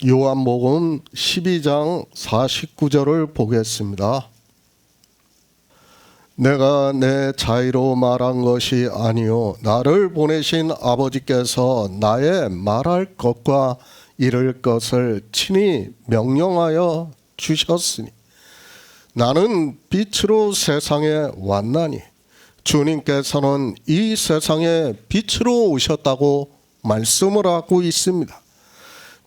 요한복음 12장 49절을 보겠습니다. 내가 내 자의로 말한 것이 아니요 나를 보내신 아버지께서 나의 말할 것과 이를 것을 친히 명령하여 주셨으니 나는 빛으로 세상에 왔나니 주님께서는 이 세상에 빛으로 오셨다고 말씀을 하고 있습니다.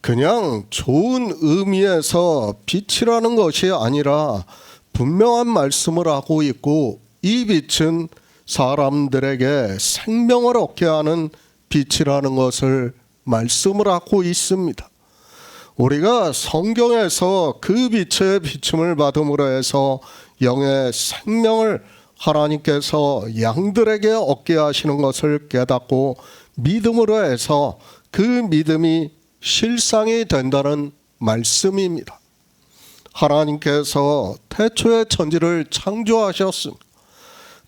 그냥 좋은 의미에서 빛이라는 것이 아니라 분명한 말씀을 하고 있고, 이 빛은 사람들에게 생명을 얻게 하는 빛이라는 것을 말씀을 하고 있습니다. 우리가 성경에서 그 빛의 비춤을 받음으로 해서 영의 생명을 하나님께서 양들에게 얻게 하시는 것을 깨닫고 믿음으로 해서 그 믿음이 실상이 된다는 말씀입니다. 하나님께서 태초에 천지를 창조하셨습니다.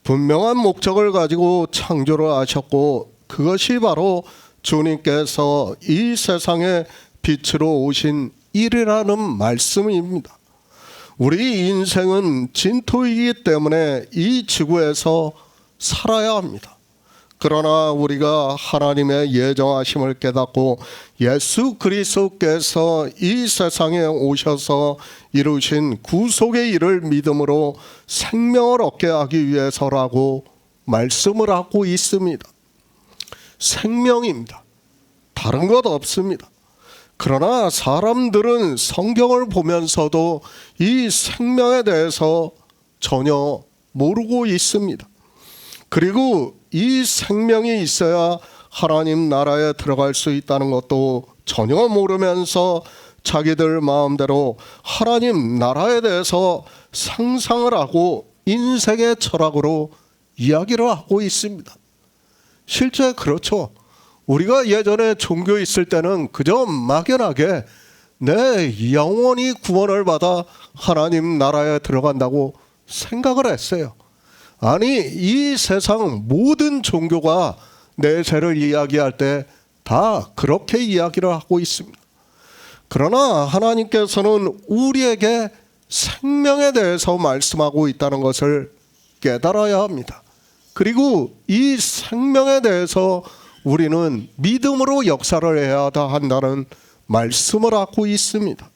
분명한 목적을 가지고 창조를 하셨고, 그것이 바로 주님께서 이 세상에 빛으로 오신 일이라는 말씀입니다. 우리 인생은 진토이기 때문에 이 지구에서 살아야 합니다. 그러나 우리가 하나님의 예정하심을 깨닫고 예수 그리스도께서 이 세상에 오셔서 이루신 구속의 일을 믿음으로 생명을 얻게 하기 위해서라고 말씀을 하고 있습니다. 생명입니다. 다른 것 없습니다. 그러나 사람들은 성경을 보면서도 이 생명에 대해서 전혀 모르고 있습니다. 그리고 이 생명이 있어야 하나님 나라에 들어갈 수 있다는 것도 전혀 모르면서 자기들 마음대로 하나님 나라에 대해서 상상을 하고 인생의 철학으로 이야기를 하고 있습니다. 실제 그렇죠. 우리가 예전에 종교에 있을 때는 그저 막연하게 내 영혼이 구원을 받아 하나님 나라에 들어간다고 생각을 했어요. 아니, 이 세상 모든 종교가 내 죄를 이야기할 때 다 그렇게 이야기를 하고 있습니다. 그러나 하나님께서는 우리에게 생명에 대해서 말씀하고 있다는 것을 깨달아야 합니다. 그리고 이 생명에 대해서 우리는 믿음으로 역사를 해야 한다는 말씀을 하고 있습니다.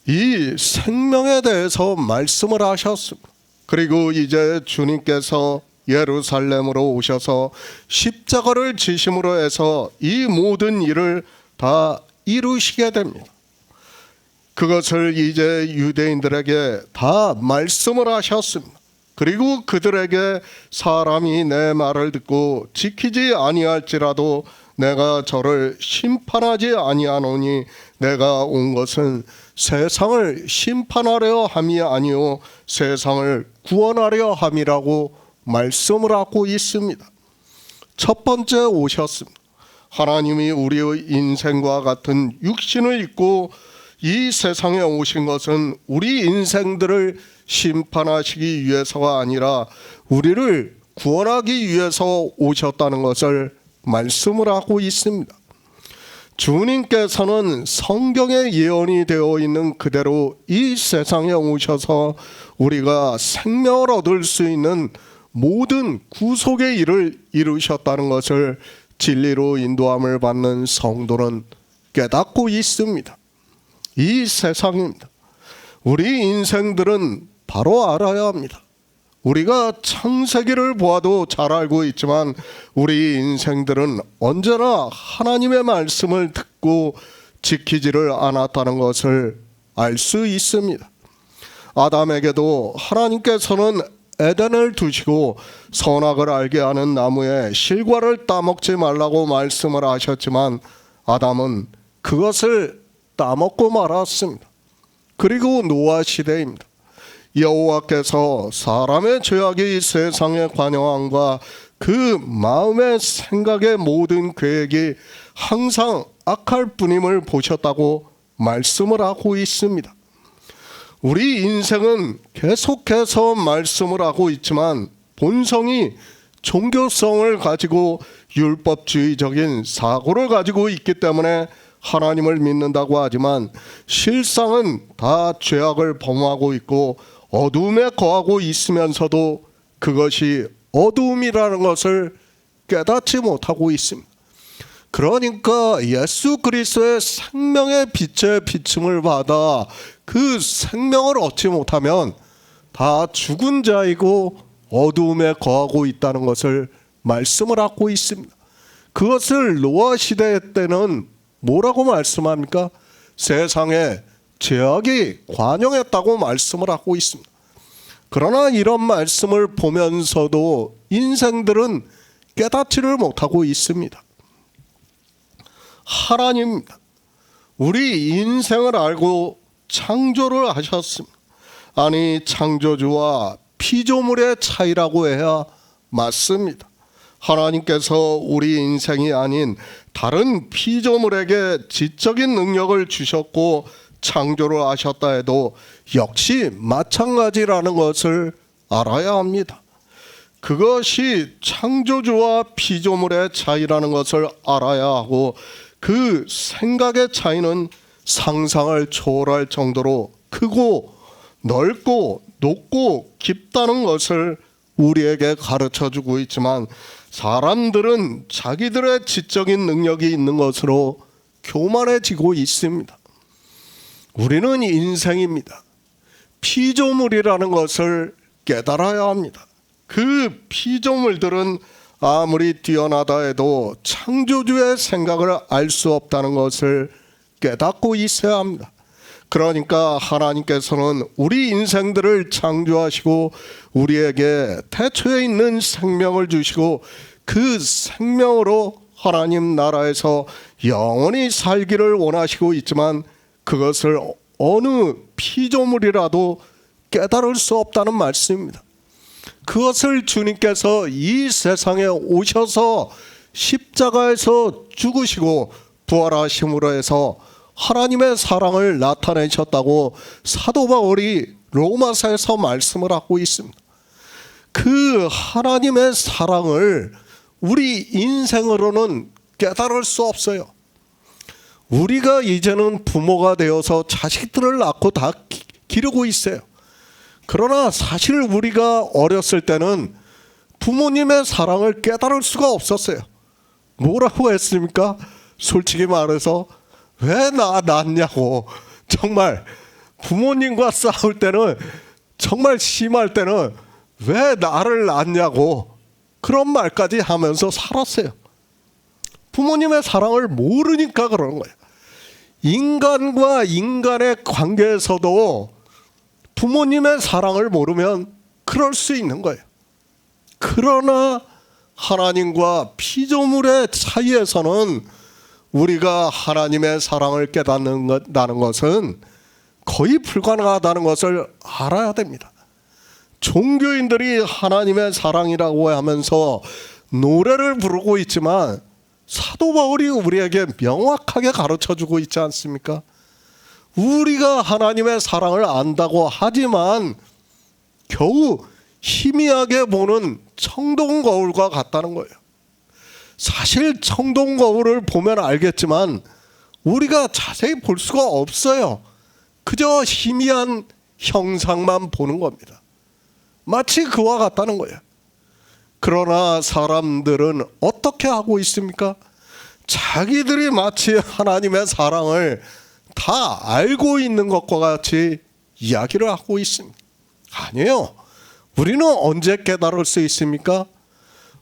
이 생명에 대해서 말씀을 하셨습니다. 그리고 이제 주님께서 예루살렘으로 오셔서 십자가를 지심으로 해서 이 모든 일을 다 이루시게 됩니다. 그것을 이제 유대인들에게 다 말씀을 하셨습니다. 그리고 그들에게 사람이 내 말을 듣고 지키지 아니할지라도 내가 저를 심판하지 아니하노니 내가 온 것은 세상을 심판하려 함이 아니요 세상을 구원하려 함이라고 말씀을 하고 있습니다. 첫 번째 오셨습니다. 하나님이 우리의 인생과 같은 육신을 입고 이 세상에 오신 것은 우리 인생들을 심판하시기 위해서가 아니라 우리를 구원하기 위해서 오셨다는 것을 말씀을 하고 있습니다. 주님께서는 성경에 예언이 되어 있는 그대로 이 세상에 오셔서 우리가 생명을 얻을 수 있는 모든 구속의 일을 이루셨다는 것을 진리로 인도함을 받는 성도는 깨닫고 있습니다. 이 세상입니다. 우리 인생들은 바로 알아야 합니다. 우리가 창세기를 보아도 잘 알고 있지만 우리 인생들은 언제나 하나님의 말씀을 듣고 지키지를 않았다는 것을 알 수 있습니다. 아담에게도 하나님께서는 에덴을 두시고 선악을 알게 하는 나무의 실과를 따먹지 말라고 말씀을 하셨지만 아담은 그것을 따먹고 말았습니다. 그리고 노아 시대입니다. 여호와께서 사람의 죄악이 세상의 관영함과 그 마음의 생각의 모든 계획이 항상 악할 뿐임을 보셨다고 말씀을 하고 있습니다. 우리 인생은 계속해서 말씀을 하고 있지만 본성이 종교성을 가지고 율법주의적인 사고를 가지고 있기 때문에 하나님을 믿는다고 하지만 실상은 다 죄악을 범하고 있고 어둠에 거하고 있으면서도 그것이 어둠이라는 것을 깨닫지 못하고 있습니다. 그러니까 예수 그리스도의 생명의 빛의 비춤을 받아 그 생명을 얻지 못하면 다 죽은 자이고 어두움에 거하고 있다는 것을 말씀을 하고 있습니다. 그것을 노아 시대 때는 뭐라고 말씀합니까? 세상에 죄악이 관영했다고 말씀을 하고 있습니다. 그러나 이런 말씀을 보면서도 인생들은 깨닫지를 못하고 있습니다. 하나님입니다. 우리 인생을 알고 창조를 하셨습니다. 아니, 창조주와 피조물의 차이라고 해야 맞습니다. 하나님께서 우리 인생이 아닌 다른 피조물에게 지적인 능력을 주셨고 창조를 하셨다 해도 역시 마찬가지라는 것을 알아야 합니다. 그것이 창조주와 피조물의 차이라는 것을 알아야 하고 그 생각의 차이는 상상을 초월할 정도로 크고 넓고 높고 깊다는 것을 우리에게 가르쳐주고 있지만 사람들은 자기들의 지적인 능력이 있는 것으로 교만해지고 있습니다. 우리는 인생입니다. 피조물이라는 것을 깨달아야 합니다. 그 피조물들은 아무리 뛰어나다 해도 창조주의 생각을 알 수 없다는 것을 깨닫고 있어야 합니다. 그러니까 하나님께서는 우리 인생들을 창조하시고 우리에게 태초에 있는 생명을 주시고 그 생명으로 하나님 나라에서 영원히 살기를 원하시고 있지만 그것을 어느 피조물이라도 깨달을 수 없다는 말씀입니다. 그것을 주님께서 이 세상에 오셔서 십자가에서 죽으시고 부활하심으로 해서 하나님의 사랑을 나타내셨다고 사도 바울이 로마서에서 말씀을 하고 있습니다. 그 하나님의 사랑을 우리 인생으로는 깨달을 수 없어요. 우리가 이제는 부모가 되어서 자식들을 낳고 다 기르고 있어요. 그러나 사실 우리가 어렸을 때는 부모님의 사랑을 깨달을 수가 없었어요. 뭐라고 했습니까? 솔직히 말해서 왜 나 낳냐고. 정말 부모님과 싸울 때는 정말 심할 때는 왜 나를 낳냐고 그런 말까지 하면서 살았어요. 부모님의 사랑을 모르니까 그러는 거예요. 인간과 인간의 관계에서도 부모님의 사랑을 모르면 그럴 수 있는 거예요. 그러나 하나님과 피조물의 차이에서는 우리가 하나님의 사랑을 깨닫는다는 것은 거의 불가능하다는 것을 알아야 됩니다. 종교인들이 하나님의 사랑이라고 하면서 노래를 부르고 있지만 사도 바울이 우리에게 명확하게 가르쳐주고 있지 않습니까? 우리가 하나님의 사랑을 안다고 하지만 겨우 희미하게 보는 청동 거울과 같다는 거예요. 사실 청동 거울을 보면 알겠지만 우리가 자세히 볼 수가 없어요. 그저 희미한 형상만 보는 겁니다. 마치 그와 같다는 거예요. 그러나 사람들은 어떻게 하고 있습니까? 자기들이 마치 하나님의 사랑을 다 알고 있는 것과 같이 이야기를 하고 있습니다. 아니에요. 우리는 언제 깨달을 수 있습니까?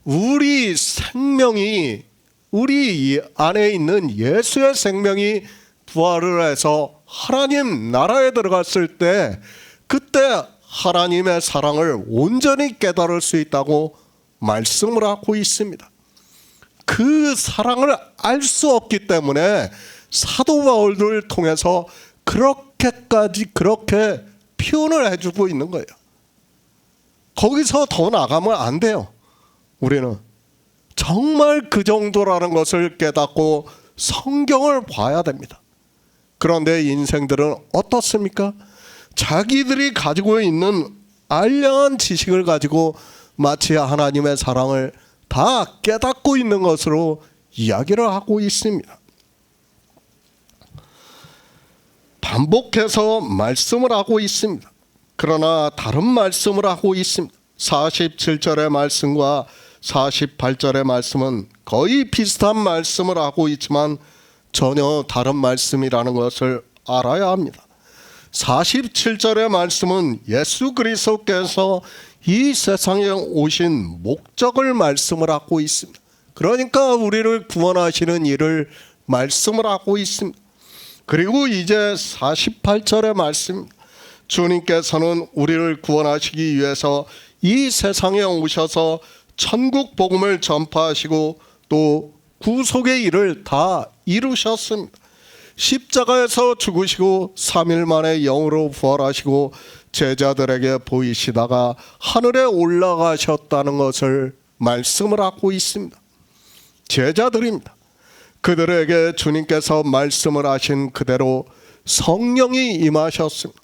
우리 생명이, 우리 안에 있는 예수의 생명이 부활을 해서 하나님 나라에 들어갔을 때 그때 하나님의 사랑을 온전히 깨달을 수 있다고 말씀을 하고 있습니다. 그 사랑을 알 수 없기 때문에 사도 바울을 통해서 그렇게 표현을 해주고 있는 거예요. 거기서 더 나가면 안 돼요. 우리는 정말 그 정도라는 것을 깨닫고 성경을 봐야 됩니다. 그런데 인생들은 어떻습니까? 자기들이 가지고 있는 알량한 지식을 가지고 마치 하나님의 사랑을 다 깨닫고 있는 것으로 이야기를 하고 있습니다. 반복해서 말씀을 하고 있습니다. 그러나 다른 말씀을 하고 있습니다. 47절의 말씀과 48절의 말씀은 거의 비슷한 말씀을 하고 있지만 전혀 다른 말씀이라는 것을 알아야 합니다. 47절의 말씀은 예수 그리스도께서 이 세상에 오신 목적을 말씀을 하고 있습니다. 그러니까 우리를 구원하시는 일을 말씀을 하고 있습니다. 그리고 이제 48절의 말씀, 주님께서는 우리를 구원하시기 위해서 이 세상에 오셔서 천국 복음을 전파하시고 또 구속의 일을 다 이루셨습니다. 십자가에서 죽으시고 3일 만에 영으로 부활하시고 제자들에게 보이시다가 하늘에 올라가셨다는 것을 말씀을 하고 있습니다. 제자들입니다. 그들에게 주님께서 말씀을 하신 그대로 성령이 임하셨습니다.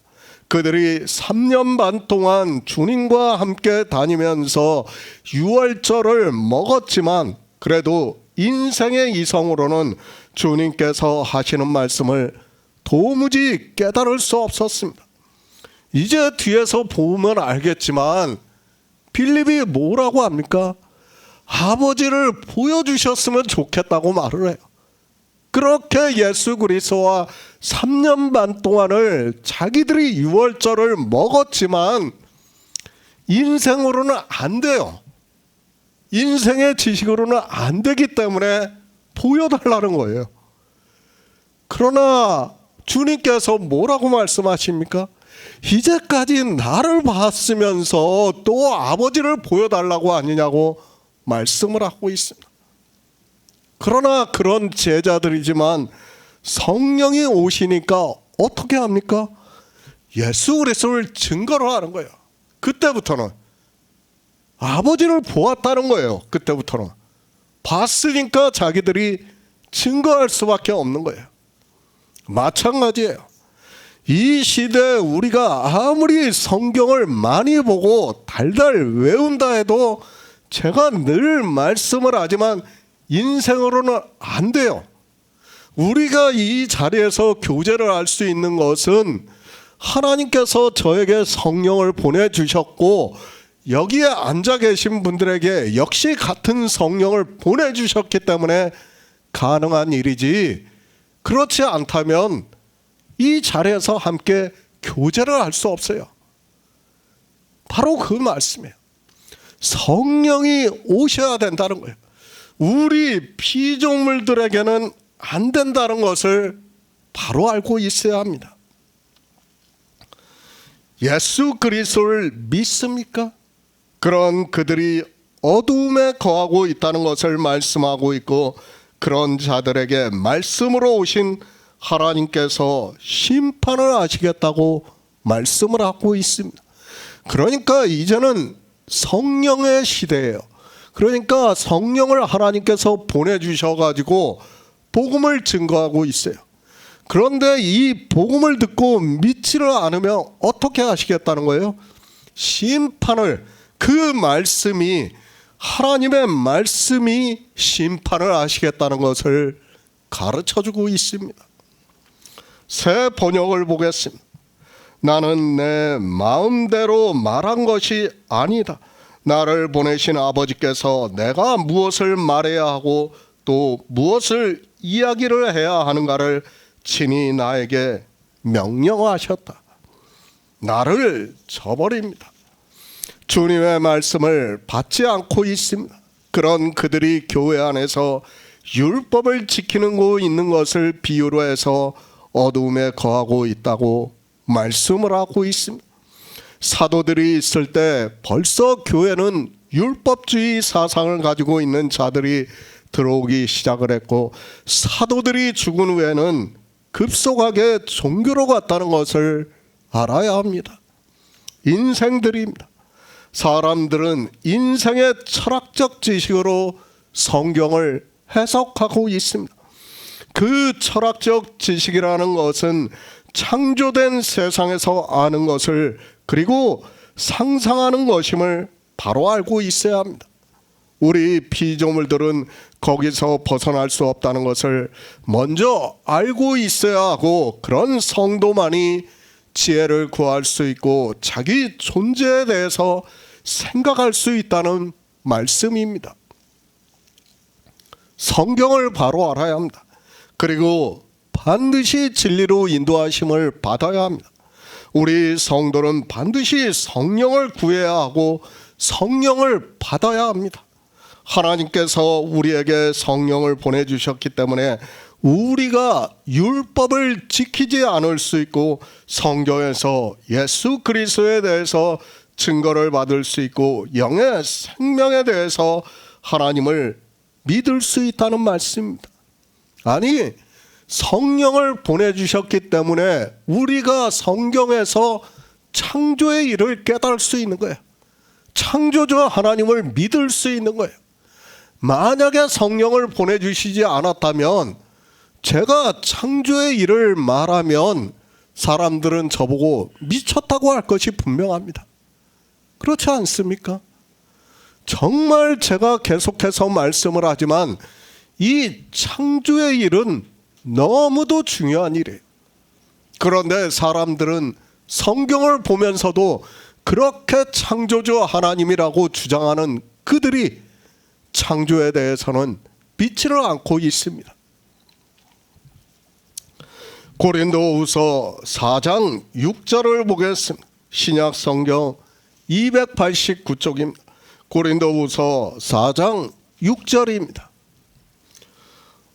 그들이 3년 반 동안 주님과 함께 다니면서 유월절을 먹었지만 그래도 인생의 이성으로는 주님께서 하시는 말씀을 도무지 깨달을 수 없었습니다. 이제 뒤에서 보면 알겠지만 빌립이 뭐라고 합니까? 아버지를 보여주셨으면 좋겠다고 말을 해요. 그렇게 예수 그리스도와 3년 반 동안을 자기들이 유월절을 먹었지만 인생으로는 안 돼요. 인생의 지식으로는 안 되기 때문에 보여달라는 거예요. 그러나 주님께서 뭐라고 말씀하십니까? 이제까지 나를 봤으면서 또 아버지를 보여달라고 하느냐고 말씀을 하고 있습니다. 그러나 그런 제자들이지만 성령이 오시니까 어떻게 합니까? 예수 그리스도를 증거로 하는 거예요. 그때부터는 아버지를 보았다는 거예요. 그때부터는 봤으니까 자기들이 증거할 수밖에 없는 거예요. 마찬가지예요. 이 시대에 우리가 아무리 성경을 많이 보고 달달 외운다 해도 제가 늘 말씀을 하지만 인생으로는 안 돼요. 우리가 이 자리에서 교제를 할 수 있는 것은 하나님께서 저에게 성령을 보내주셨고 여기에 앉아 계신 분들에게 역시 같은 성령을 보내주셨기 때문에 가능한 일이지, 그렇지 않다면 이 자리에서 함께 교제를 할 수 없어요. 바로 그 말씀이에요. 성령이 오셔야 된다는 거예요. 우리 피조물들에게는 안 된다는 것을 바로 알고 있어야 합니다. 예수 그리스도를 믿습니까? 그런 그들이 어두움에 거하고 있다는 것을 말씀하고 있고, 그런 자들에게 말씀으로 오신 하나님께서 심판을 하시겠다고 말씀을 하고 있습니다. 그러니까 이제는 성령의 시대예요. 그러니까 성령을 하나님께서 보내주셔가지고 복음을 증거하고 있어요. 그런데 이 복음을 듣고 믿지를 않으면 어떻게 하시겠다는 거예요? 심판을, 그 말씀이, 하나님의 말씀이 심판을 하시겠다는 것을 가르쳐주고 있습니다. 새 번역을 보겠습니다. 나는 내 마음대로 말한 것이 아니다. 나를 보내신 아버지께서 내가 무엇을 말해야 하고 또 무엇을 이야기를 해야 하는가를 친히 나에게 명령하셨다. 나를 저버립니다. 주님의 말씀을 받지 않고 있습니다. 그런 그들이 교회 안에서 율법을 지키고 있는 것을 비유로 해서 어두움에 거하고 있다고 말씀을 하고 있습니다. 사도들이 있을 때 벌써 교회는 율법주의 사상을 가지고 있는 자들이 들어오기 시작을 했고, 사도들이 죽은 후에는 급속하게 종교로 갔다는 것을 알아야 합니다. 인생들입니다. 사람들은 인생의 철학적 지식으로 성경을 해석하고 있습니다. 그 철학적 지식이라는 것은 창조된 세상에서 아는 것을, 그리고 상상하는 것임을 바로 알고 있어야 합니다. 우리 피조물들은 거기서 벗어날 수 없다는 것을 먼저 알고 있어야 하고, 그런 성도만이 지혜를 구할 수 있고 자기 존재에 대해서 생각할 수 있다는 말씀입니다. 성경을 바로 알아야 합니다. 그리고 반드시 진리로 인도하심을 받아야 합니다. 우리 성도는 반드시 성령을 구해야 하고 성령을 받아야 합니다. 하나님께서 우리에게 성령을 보내주셨기 때문에 우리가 율법을 지키지 않을 수 있고 성경에서 예수 그리스도에 대해서 증거를 받을 수 있고 영의 생명에 대해서 하나님을 믿을 수 있다는 말씀입니다. 아니, 성령을 보내주셨기 때문에 우리가 성경에서 창조의 일을 깨달을 수 있는 거예요. 창조주 하나님을 믿을 수 있는 거예요. 만약에 성령을 보내주시지 않았다면, 제가 창조의 일을 말하면 사람들은 저보고 미쳤다고 할 것이 분명합니다. 그렇지 않습니까? 정말 제가 계속해서 말씀을 하지만 이 창조의 일은 너무도 중요한 일이에요. 그런데 사람들은 성경을 보면서도 그렇게 창조주 하나님이라고 주장하는 그들이 창조에 대해서는 믿지를 않고 있습니다. 고린도후서 4장 6절을 보겠습니다. 신약 성경 289쪽입니다. 고린도후서 4장 6절입니다.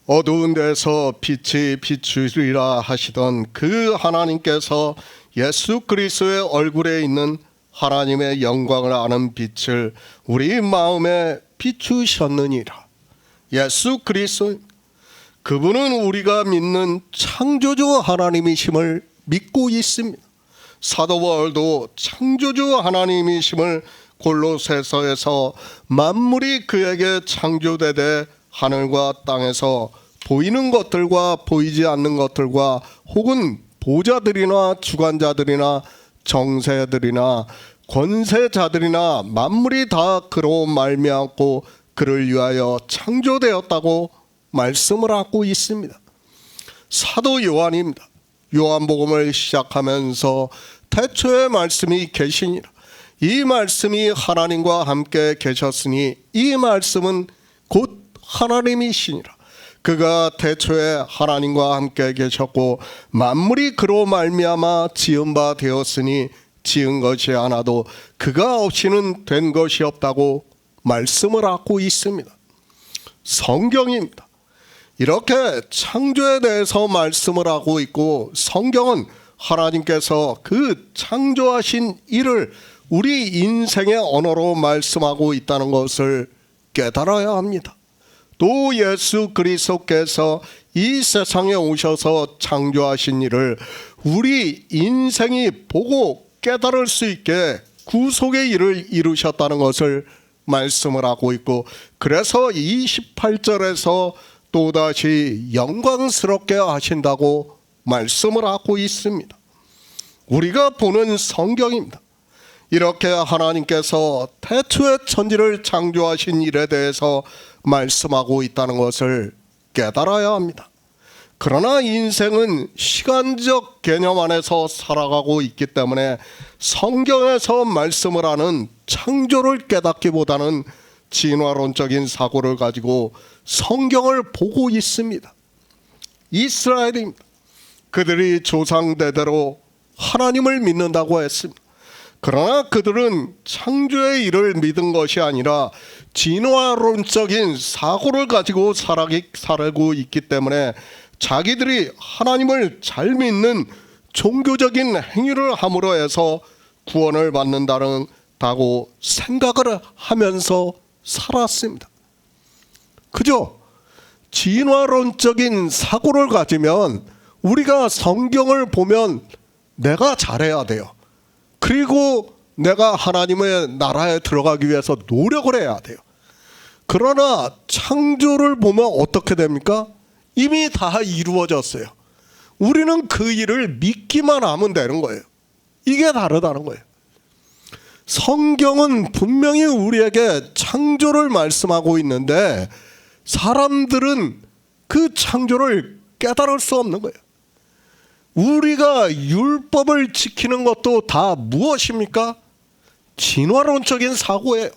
어두운 데서 빛이 비추리라 하시던 그 하나님께서 예수 그리스도의 얼굴에 있는 하나님의 영광을 아는 빛을 우리 마음에 비추셨느니라. 예수 그리스도, 그분은 우리가 믿는 창조주 하나님이심을 믿고 있습니다. 사도 바울도 창조주 하나님이심을 골로새서에서 만물이 그에게 창조되되 하늘과 땅에서 보이는 것들과 보이지 않는 것들과 혹은 보좌들이나 주관자들이나 정세들이나 권세자들이나 만물이 다 그로 말미암고 그를 위하여 창조되었다고 말씀을 하고 있습니다. 사도 요한입니다. 요한복음을 시작하면서 태초에 말씀이 계시니라. 이 말씀이 하나님과 함께 계셨으니 이 말씀은 곧 하나님이시니라. 그가 태초에 하나님과 함께 계셨고 만물이 그로 말미암아 지은 바 되었으니 지은 것이 하나도 그가 없이는 된 것이 없다고 말씀을 하고 있습니다. 성경입니다. 이렇게 창조에 대해서 말씀을 하고 있고, 성경은 하나님께서 그 창조하신 일을 우리 인생의 언어로 말씀하고 있다는 것을 깨달아야 합니다. 또 예수 그리스도께서 이 세상에 오셔서 창조하신 일을 우리 인생이 보고 깨달을 수 있게 구속의 일을 이루셨다는 것을 말씀을 하고 있고, 그래서 28절에서 또다시 영광스럽게 하신다고 말씀을 하고 있습니다. 우리가 보는 성경입니다. 이렇게 하나님께서 태초에 천지를 창조하신 일에 대해서 말씀하고 있다는 것을 깨달아야 합니다. 그러나 인생은 시간적 개념 안에서 살아가고 있기 때문에 성경에서 말씀을 하는 창조를 깨닫기보다는 진화론적인 사고를 가지고 성경을 보고 있습니다. 이스라엘입니다. 그들이 조상대대로 하나님을 믿는다고 했습니다. 그러나 그들은 창조의 일을 믿은 것이 아니라 진화론적인 사고를 가지고 살고 있기 때문에 자기들이 하나님을 잘 믿는 종교적인 행위를 함으로 해서 구원을 받는다고 생각을 하면서 살았습니다. 그죠? 진화론적인 사고를 가지면 우리가 성경을 보면 내가 잘해야 돼요. 그리고 내가 하나님의 나라에 들어가기 위해서 노력을 해야 돼요. 그러나 창조를 보면 어떻게 됩니까? 이미 다 이루어졌어요. 우리는 그 일을 믿기만 하면 되는 거예요. 이게 다르다는 거예요. 성경은 분명히 우리에게 창조를 말씀하고 있는데 사람들은 그 창조를 깨달을 수 없는 거예요. 우리가 율법을 지키는 것도 다 무엇입니까? 진화론적인 사고예요.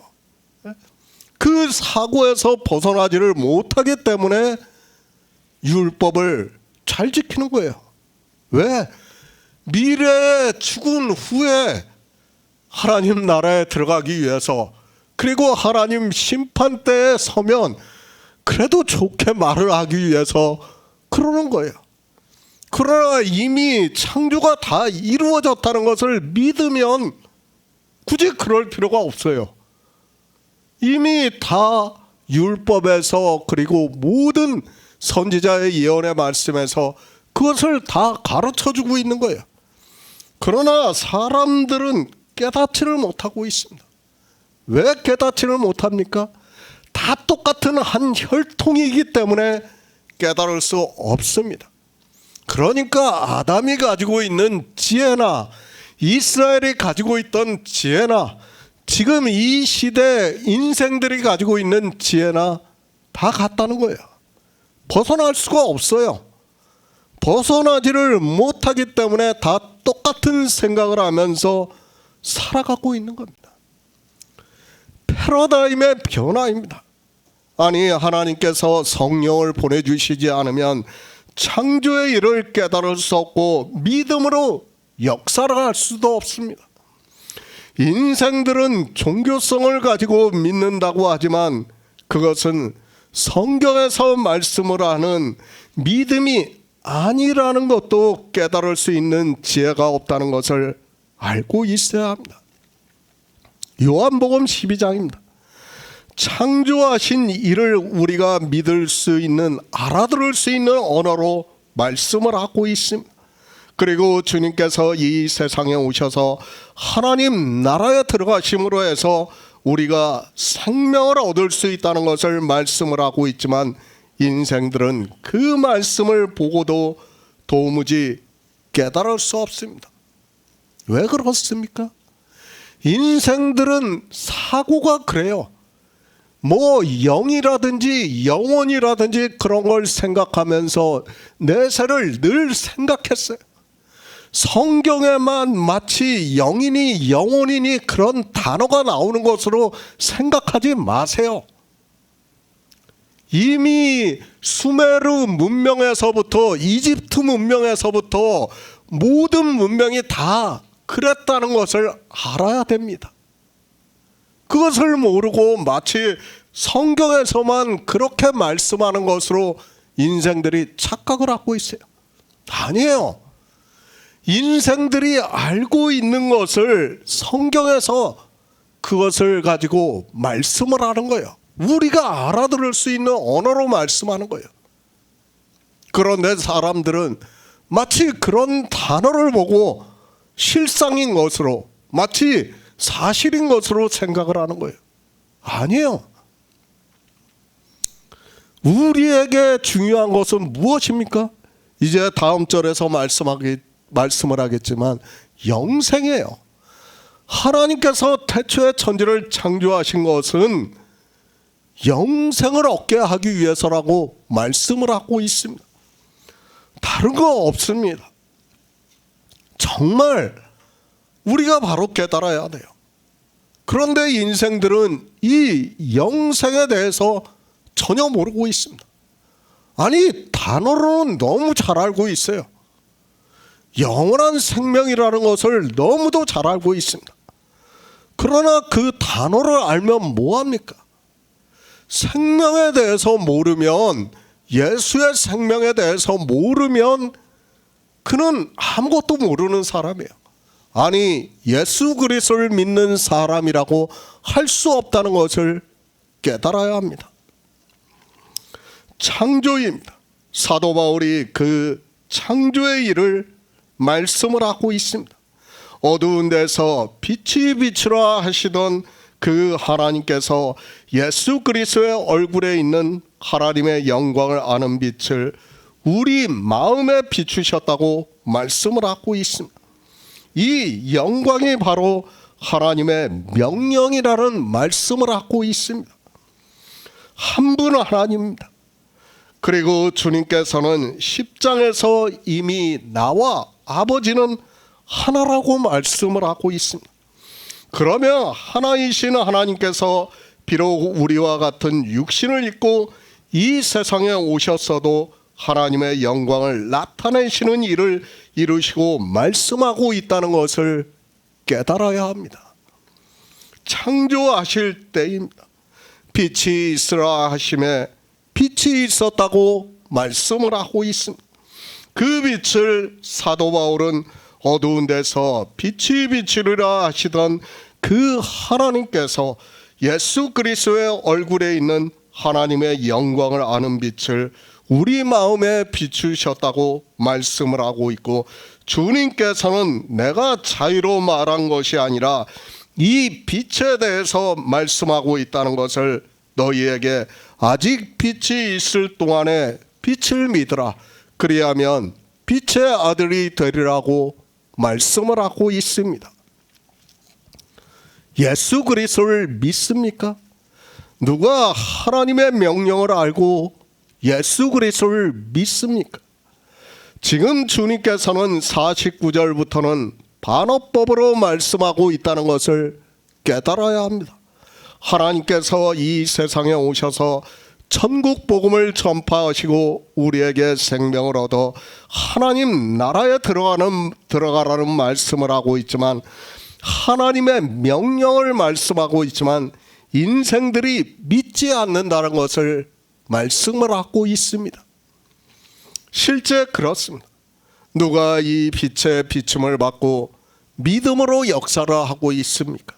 그 사고에서 벗어나지를 못하기 때문에 율법을 잘 지키는 거예요. 왜? 미래에 죽은 후에 하나님 나라에 들어가기 위해서, 그리고 하나님 심판대에 서면 그래도 좋게 말을 하기 위해서 그러는 거예요. 그러나 이미 창조가 다 이루어졌다는 것을 믿으면 굳이 그럴 필요가 없어요. 이미 다 율법에서, 그리고 모든 선지자의 예언의 말씀에서 그것을 다 가르쳐주고 있는 거예요. 그러나 사람들은 깨닫지를 못하고 있습니다. 왜 깨닫지를 못합니까? 다 똑같은 한 혈통이기 때문에 깨달을 수 없습니다. 그러니까 아담이 가지고 있는 지혜나 이스라엘이 가지고 있던 지혜나 지금 이 시대 인생들이 가지고 있는 지혜나 다 같다는 거예요. 벗어날 수가 없어요. 벗어나지를 못하기 때문에 다 똑같은 생각을 하면서 살아가고 있는 겁니다. 패러다임의 변화입니다. 아니, 하나님께서 성령을 보내주시지 않으면 창조의 일을 깨달을 수 없고 믿음으로 역사를 할 수도 없습니다. 인생들은 종교성을 가지고 믿는다고 하지만 그것은 성경에서 말씀을 하는 믿음이 아니라는 것도 깨달을 수 있는 지혜가 없다는 것을 알고 있어야 합니다. 요한복음 12장입니다. 창조하신 이를 우리가 믿을 수 있는, 알아들을 수 있는 언어로 말씀을 하고 있습니다. 그리고 주님께서 이 세상에 오셔서 하나님 나라에 들어가심으로 해서 우리가 생명을 얻을 수 있다는 것을 말씀을 하고 있지만 인생들은 그 말씀을 보고도 도무지 깨달을 수 없습니다. 왜 그렇습니까? 인생들은 사고가 그래요. 뭐 영이라든지 영혼이라든지 그런 걸 생각하면서 내세를 늘 생각했어요. 성경에만 마치 영이니 영혼이니 그런 단어가 나오는 것으로 생각하지 마세요. 이미 수메르 문명에서부터 이집트 문명에서부터 모든 문명이 다 그랬다는 것을 알아야 됩니다. 그것을 모르고 마치 성경에서만 그렇게 말씀하는 것으로 인생들이 착각을 하고 있어요. 아니에요. 인생들이 알고 있는 것을 성경에서 그것을 가지고 말씀을 하는 거예요. 우리가 알아들을 수 있는 언어로 말씀하는 거예요. 그런데 사람들은 마치 그런 단어를 보고 실상인 것으로, 마치 사실인 것으로 생각을 하는 거예요. 아니에요. 우리에게 중요한 것은 무엇입니까? 이제 다음 절에서 말씀을 하겠지만 영생이에요. 하나님께서 태초에 천지를 창조하신 것은 영생을 얻게 하기 위해서라고 말씀을 하고 있습니다. 다른 거 없습니다. 정말 우리가 바로 깨달아야 돼요. 그런데 인생들은 이 영생에 대해서 전혀 모르고 있습니다. 아니, 단어로는 너무 잘 알고 있어요. 영원한 생명이라는 것을 너무도 잘 알고 있습니다. 그러나 그 단어를 알면 뭐합니까? 생명에 대해서 모르면, 예수의 생명에 대해서 모르면 그는 아무것도 모르는 사람이에요. 아니, 예수 그리스도를 믿는 사람이라고 할 수 없다는 것을 깨달아야 합니다. 창조입니다. 사도 바울이 그 창조의 일을 말씀을 하고 있습니다. 어두운 데서 빛이 비추라 하시던 그 하나님께서 예수 그리스도의 얼굴에 있는 하나님의 영광을 아는 빛을 우리 마음에 비추셨다고 말씀을 하고 있습니다. 이 영광이 바로 하나님의 명령이라는 말씀을 하고 있습니다. 한 분 하나님입니다. 그리고 주님께서는 10장에서 이미 나와 아버지는 하나라고 말씀을 하고 있습니다. 그러면 하나이신 하나님께서 비록 우리와 같은 육신을 입고 이 세상에 오셨어도 하나님의 영광을 나타내시는 일을 이루시고 말씀하고 있다는 것을 깨달아야 합니다. 창조하실 때입니다. 빛이 있으라 하심에 빛이 있었다고 말씀을 하고 있습니다. 그 빛을 사도 바울은 어두운 데서 빛이 비치리라 하시던 그 하나님께서 예수 그리스도의 얼굴에 있는 하나님의 영광을 아는 빛을 우리 마음에 비추셨다고 말씀을 하고 있고, 주님께서는 내가 자유로 말한 것이 아니라 이 빛에 대해서 말씀하고 있다는 것을 너희에게 아직 빛이 있을 동안에 빛을 믿으라. 그리하면 빛의 아들이 되리라고 말씀을 하고 있습니다. 예수 그리스도를 믿습니까? 누가 하나님의 명령을 알고 예수 그리스도를 믿습니까? 지금 주님께서는 49절부터는 반어법으로 말씀하고 있다는 것을 깨달아야 합니다. 하나님께서 이 세상에 오셔서 천국 복음을 전파하시고 우리에게 생명을 얻어 하나님 나라에 들어가라는 말씀을 하고 있지만, 하나님의 명령을 말씀하고 있지만 인생들이 믿지 않는다는 것을 말씀을 하고 있습니다. 실제 그렇습니다. 누가 이 빛의 비춤을 받고 믿음으로 역사를 하고 있습니까?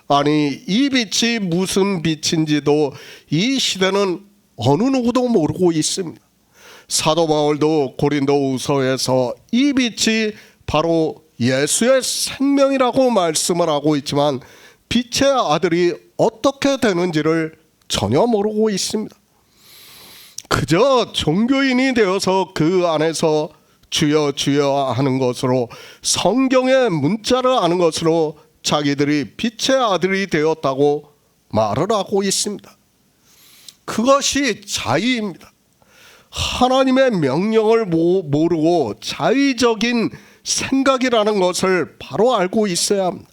아니, 이 빛이 무슨 빛인지도 이 시대는 어느 누구도 모르고 있습니다. 사도 바울도 고린도후서에서 이 빛이 바로 예수의 생명이라고 말씀을 하고 있지만 빛의 아들이 어떻게 되는지를 전혀 모르고 있습니다. 그저 종교인이 되어서 그 안에서 주여 주여 하는 것으로, 성경의 문자를 아는 것으로 자기들이 빛의 아들이 되었다고 말을 하고 있습니다. 그것이 자의입니다. 하나님의 명령을 모르고 자의적인 생각이라는 것을 바로 알고 있어야 합니다.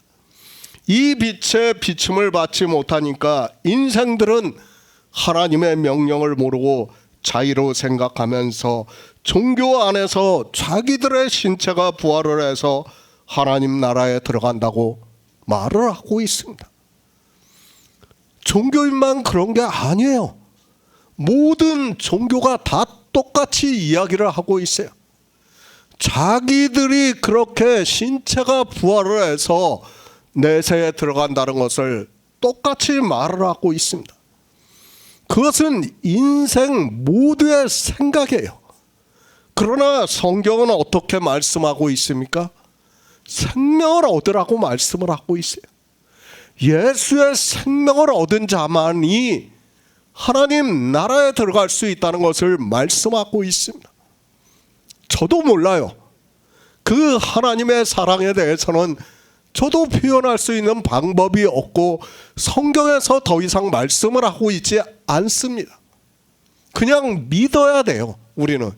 이 빛의 비춤을 받지 못하니까 인생들은 하나님의 명령을 모르고 자의로 생각하면서 종교 안에서 자기들의 신체가 부활을 해서 하나님 나라에 들어간다고 말을 하고 있습니다. 종교인만 그런 게 아니에요. 모든 종교가 다 똑같이 이야기를 하고 있어요. 자기들이 그렇게 신체가 부활을 해서 내세에 들어간다는 것을 똑같이 말을 하고 있습니다. 그것은 인생 모두의 생각이에요. 그러나 성경은 어떻게 말씀하고 있습니까? 생명을 얻으라고 말씀을 하고 있어요. 예수의 생명을 얻은 자만이 하나님 나라에 들어갈 수 있다는 것을 말씀하고 있습니다. 저도 몰라요. 그 하나님의 사랑에 대해서는 저도 표현할 수 있는 방법이 없고 성경에서 더 이상 말씀을 하고 있지 않습니다. 그냥 믿어야 돼요. 우리는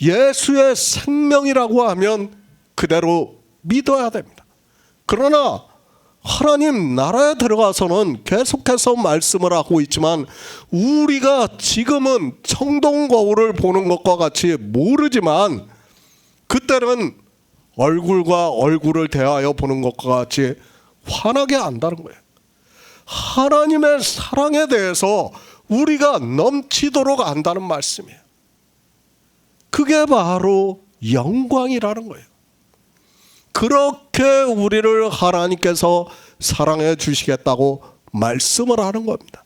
예수의 생명이라고 하면 그대로 믿어야 됩니다. 그러나 하나님 나라에 들어가서는 계속해서 말씀을 하고 있지만 우리가 지금은 청동 거울을 보는 것과 같이 모르지만 그때는 얼굴과 얼굴을 대하여 보는 것과 같이 환하게 안다는 거예요. 하나님의 사랑에 대해서 우리가 넘치도록 안다는 말씀이에요. 그게 바로 영광이라는 거예요. 그렇게 우리를 하나님께서 사랑해 주시겠다고 말씀을 하는 겁니다.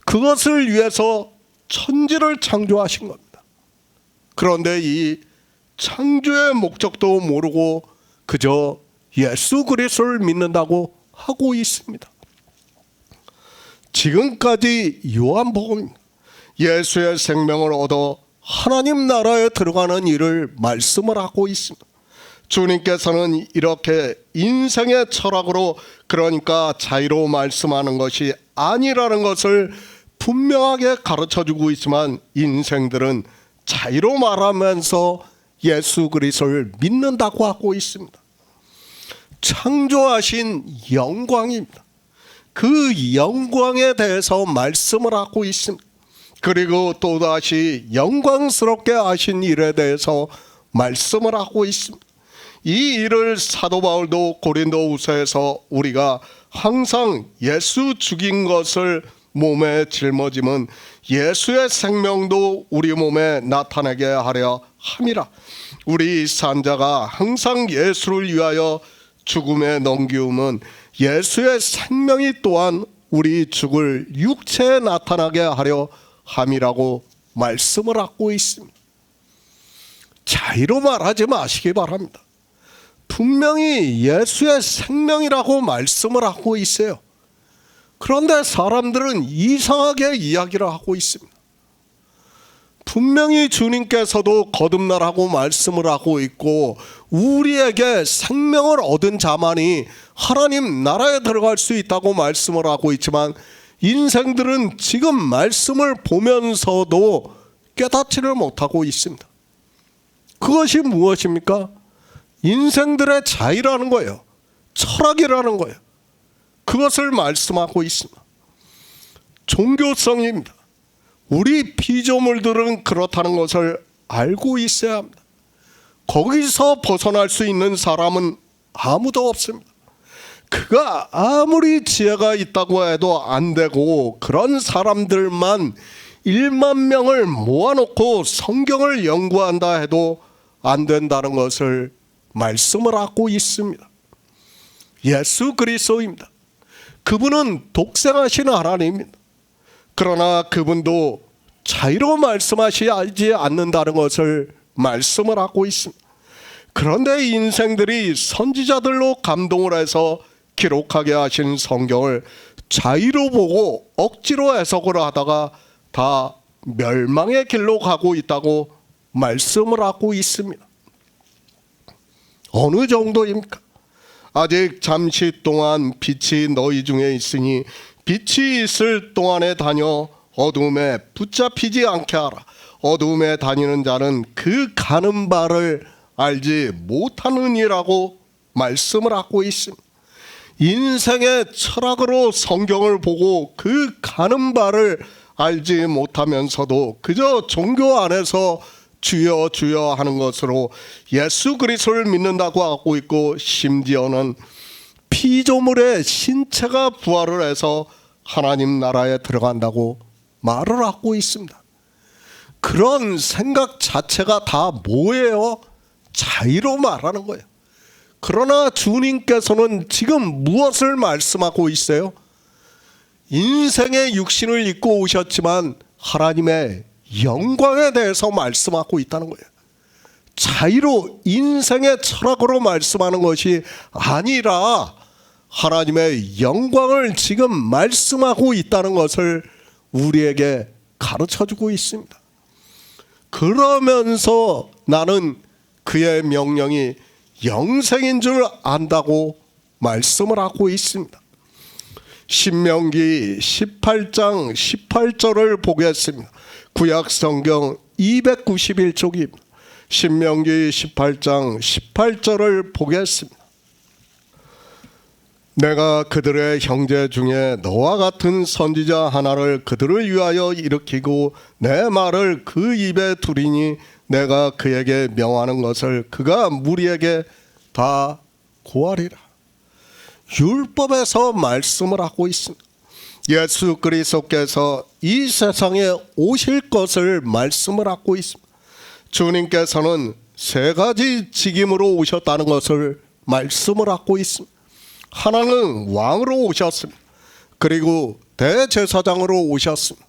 그것을 위해서 천지를 창조하신 겁니다. 그런데 이 창조의 목적도 모르고 그저 예수 그리스도를 믿는다고 하고 있습니다. 지금까지 요한복음 예수의 생명을 얻어 하나님 나라에 들어가는 일을 말씀을 하고 있습니다. 주님께서는 이렇게 인생의 철학으로, 그러니까 자유로 말씀하는 것이 아니라는 것을 분명하게 가르쳐주고 있지만, 인생들은 자유로 말하면서 예수 그리스도를 믿는다고 하고 있습니다. 창조하신 영광입니다. 그 영광에 대해서 말씀을 하고 있습니다. 그리고 또다시 영광스럽게 하신 일에 대해서 말씀을 하고 있습니다. 이 일을 사도 바울도 고린도후서에서 우리가 항상 예수 죽인 것을 몸에 짊어지면 예수의 생명도 우리 몸에 나타나게 하려 함이라. 우리 산자가 항상 예수를 위하여 죽음에 넘기움은 예수의 생명이 또한 우리 죽을 육체에 나타나게 하려 함이라고 말씀을 하고 있습니다. 자의로 말하지 마시기 바랍니다. 분명히 예수의 생명이라고 말씀을 하고 있어요. 그런데 사람들은 이상하게 이야기를 하고 있습니다. 분명히 주님께서도 거듭나라고 말씀을 하고 있고, 우리에게 생명을 얻은 자만이 하나님 나라에 들어갈 수 있다고 말씀을 하고 있지만, 인생들은 지금 말씀을 보면서도 깨닫지를 못하고 있습니다. 그것이 무엇입니까? 인생들의 자유라는 거예요. 철학이라는 거예요. 그것을 말씀하고 있습니다. 종교성입니다. 우리 피조물들은 그렇다는 것을 알고 있어야 합니다. 거기서 벗어날 수 있는 사람은 아무도 없습니다. 그가 아무리 지혜가 있다고 해도 안 되고, 그런 사람들만 1만 명을 모아놓고 성경을 연구한다 해도 안 된다는 것을 말씀을 하고 있습니다. 예수 그리스도입니다. 그분은 독생하신 하나님입니다. 그러나 그분도 자유로 말씀하시지 않는다는 것을 말씀을 하고 있습니다. 그런데 인생들이 선지자들로 감동을 해서 기록하게 하신 성경을 자유로 보고 억지로 해석을 하다가 다 멸망의 길로 가고 있다고 말씀을 하고 있습니다. 어느 정도입니까? 아직 잠시 동안 빛이 너희 중에 있으니 빛이 있을 동안에 다녀 어두움에 붙잡히지 않게 하라. 어두움에 다니는 자는 그 가는 바를 알지 못하느니라고 말씀을 하고 있습니다. 인생의 철학으로 성경을 보고 그 가는 바를 알지 못하면서도 그저 종교 안에서 주여 주여 하는 것으로 예수 그리스도를 믿는다고 하고 있고, 심지어는 피조물의 신체가 부활을 해서 하나님 나라에 들어간다고 말을 하고 있습니다. 그런 생각 자체가 다 뭐예요? 자의로 말하는 거예요. 그러나 주님께서는 지금 무엇을 말씀하고 있어요? 인생의 육신을 입고 오셨지만 하나님의 영광에 대해서 말씀하고 있다는 거예요. 자유로 인생의 철학으로 말씀하는 것이 아니라 하나님의 영광을 지금 말씀하고 있다는 것을 우리에게 가르쳐주고 있습니다. 그러면서 나는 그의 명령이 영생인 줄 안다고 말씀을 하고 있습니다. 신명기 18장 18절을 보겠습니다. 구약성경 291쪽입니다. 신명기 18장 18절을 보겠습니다. 내가 그들의 형제 중에 너와 같은 선지자 하나를 그들을 위하여 일으키고 내 말을 그 입에 두리니 내가 그에게 명하는 것을 그가 무리에게 다 고하리라. 율법에서 말씀을 하고 있습니다. 예수 그리스도께서 이 세상에 오실 것을 말씀을 하고 있습니다. 주님께서는 세 가지 직임으로 오셨다는 것을 말씀을 하고 있습니다. 하나는 왕으로 오셨습니다. 그리고 대제사장으로 오셨습니다.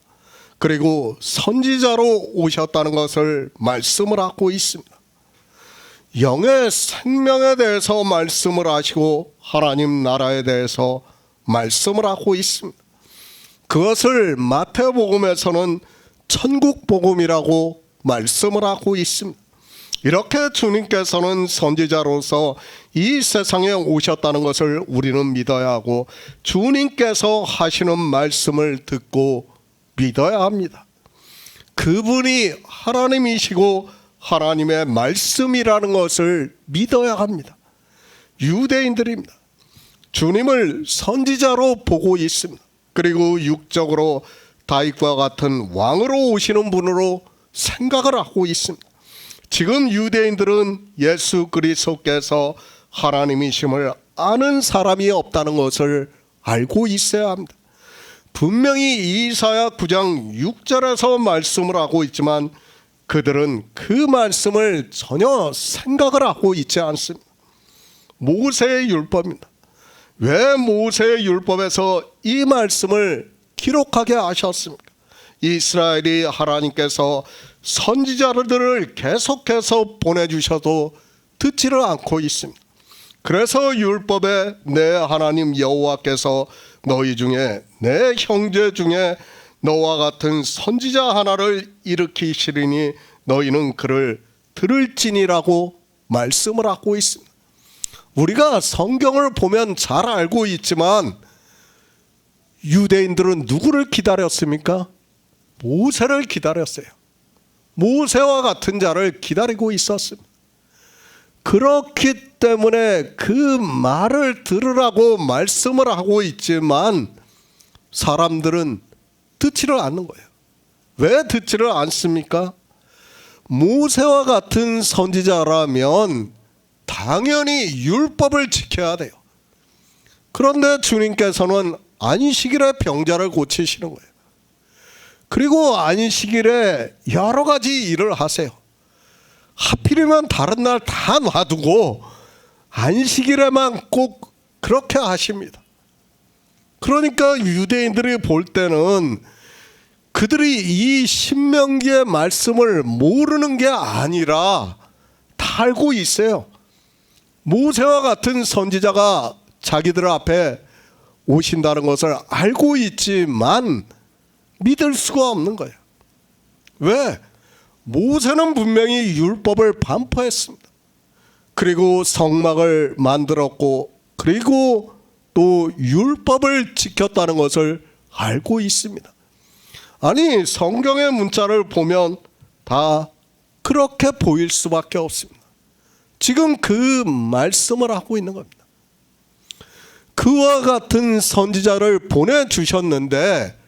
그리고 선지자로 오셨다는 것을 말씀을 하고 있습니다. 영의 생명에 대해서 말씀을 하시고 하나님 나라에 대해서 말씀을 하고 있습니다. 그것을 마태복음에서는 천국복음이라고 말씀을 하고 있습니다. 이렇게 주님께서는 선지자로서 이 세상에 오셨다는 것을 우리는 믿어야 하고 주님께서 하시는 말씀을 듣고 믿어야 합니다. 그분이 하나님이시고 하나님의 말씀이라는 것을 믿어야 합니다. 유대인들입니다. 주님을 선지자로 보고 있습니다. 그리고 육적으로 다윗과 같은 왕으로 오시는 분으로 생각을 하고 있습니다. 지금 유대인들은 예수 그리스도께서 하나님이심을 아는 사람이 없다는 것을 알고 있어야 합니다. 분명히 이사야 9장 6절에서 말씀을 하고 있지만 그들은 그 말씀을 전혀 생각을 하고 있지 않습니다. 모세의 율법입니다. 왜 모세의 율법에서 이 말씀을 기록하게 하셨습니까? 이스라엘이 하나님께서 선지자들을 계속해서 보내주셔도 듣지를 않고 있습니다. 그래서 율법에 내 하나님 여호와께서 너희 중에 내 형제 중에 너와 같은 선지자 하나를 일으키시리니 너희는 그를 들을지니라고 말씀을 하고 있습니다. 우리가 성경을 보면 잘 알고 있지만 유대인들은 누구를 기다렸습니까? 모세를 기다렸어요. 모세와 같은 자를 기다리고 있었습니다. 그렇기 때문에 그 말을 들으라고 말씀을 하고 있지만 사람들은 듣지를 않는 거예요. 왜 듣지를 않습니까? 모세와 같은 선지자라면 당연히 율법을 지켜야 돼요. 그런데 주님께서는 안식일에 병자를 고치시는 거예요. 그리고 안식일에 여러 가지 일을 하세요. 하필이면 다른 날 다 놔두고 안식일에만 꼭 그렇게 하십니다. 그러니까 유대인들이 볼 때는 그들이 이 신명기의 말씀을 모르는 게 아니라 다 알고 있어요. 모세와 같은 선지자가 자기들 앞에 오신다는 것을 알고 있지만 믿을 수가 없는 거예요. 왜? 모세는 분명히 율법을 반포했습니다. 그리고 성막을 만들었고 그리고 또 율법을 지켰다는 것을 알고 있습니다. 아니 성경의 문자를 보면 다 그렇게 보일 수밖에 없습니다. 지금 그 말씀을 하고 있는 겁니다. 그와 같은 선지자를 보내주셨는데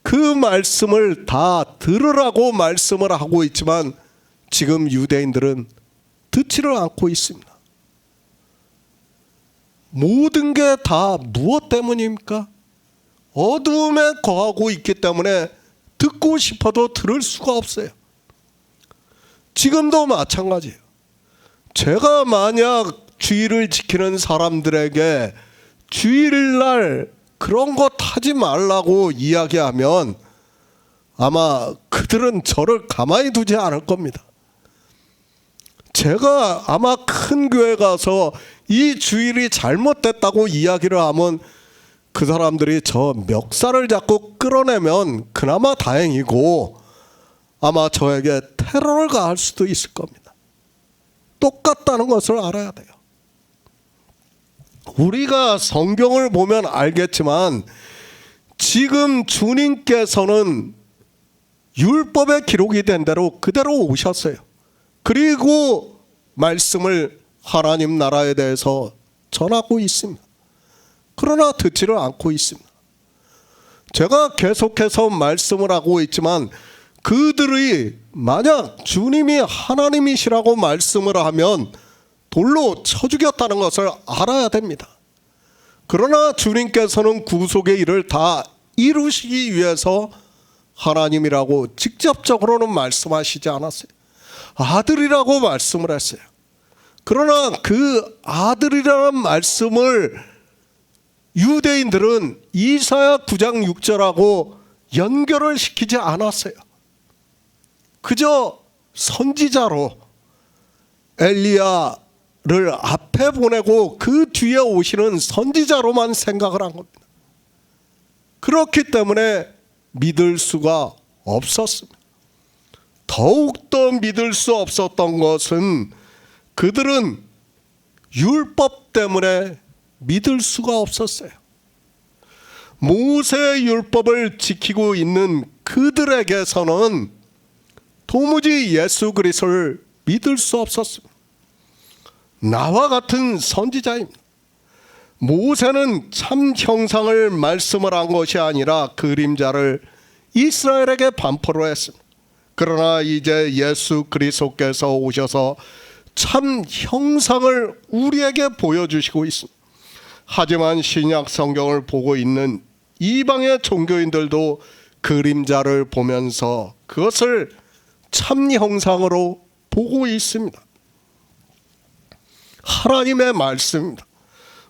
그 말씀을 다 들으라고 말씀을 하고 있지만 지금 유대인들은 듣지를 않고 있습니다. 모든 게 다 무엇 때문입니까? 어두움에 거하고 있기 때문에 듣고 싶어도 들을 수가 없어요. 지금도 마찬가지예요. 제가 만약 주의를 지키는 사람들에게 주일날 그런 것 하지 말라고 이야기하면 아마 그들은 저를 가만히 두지 않을 겁니다. 제가 아마 큰 교회 가서 이 주일이 잘못됐다고 이야기를 하면 그 사람들이 저 멱살을 잡고 끌어내면 그나마 다행이고 아마 저에게 테러를 가할 수도 있을 겁니다. 똑같다는 것을 알아야 돼요. 우리가 성경을 보면 알겠지만 지금 주님께서는 율법에 기록이 된 대로 그대로 오셨어요. 그리고 말씀을 하나님 나라에 대해서 전하고 있습니다. 그러나 듣지를 않고 있습니다. 제가 계속해서 말씀을 하고 있지만 그들이 만약 주님이 하나님이시라고 말씀을 하면 돌로 쳐 죽였다는 것을 알아야 됩니다. 그러나 주님께서는 구속의 일을 다 이루시기 위해서 하나님이라고 직접적으로는 말씀하시지 않았어요. 아들이라고 말씀을 했어요. 그러나 그 아들이라는 말씀을 유대인들은 이사야 9장 6절하고 연결을 시키지 않았어요. 그저 선지자로 엘리야를 앞에 보내고 그 뒤에 오시는 선지자로만 생각을 한 겁니다. 그렇기 때문에 믿을 수가 없었습니다. 더욱더 믿을 수 없었던 것은 그들은 율법 때문에 믿을 수가 없었어요. 모세의 율법을 지키고 있는 그들에게서는 도무지 예수 그리스도를 믿을 수 없었습니다. 나와 같은 선지자입니다. 모세는 참 형상을 말씀을 한 것이 아니라 그림자를 이스라엘에게 반포로 했습니다. 그러나 이제 예수 그리스도께서 오셔서 참 형상을 우리에게 보여주시고 있습니다. 하지만 신약 성경을 보고 있는 이방의 종교인들도 그림자를 보면서 그것을 참 형상으로 보고 있습니다. 하나님의 말씀입니다.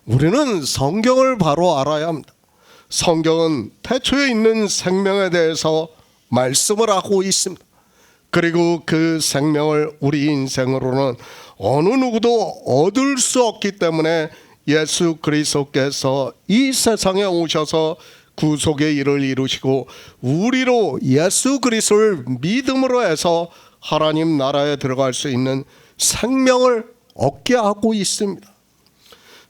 우리는 성경을 바로 알아야 합니다. 성경은 태초에 있는 생명에 대해서 말씀을 하고 있습니다. 그리고 그 생명을 우리 인생으로는 어느 누구도 얻을 수 없기 때문에 예수 그리스도께서 이 세상에 오셔서 구속의 일을 이루시고 우리로 예수 그리스도를 믿음으로 해서 하나님 나라에 들어갈 수 있는 생명을 얻게 하고 있습니다.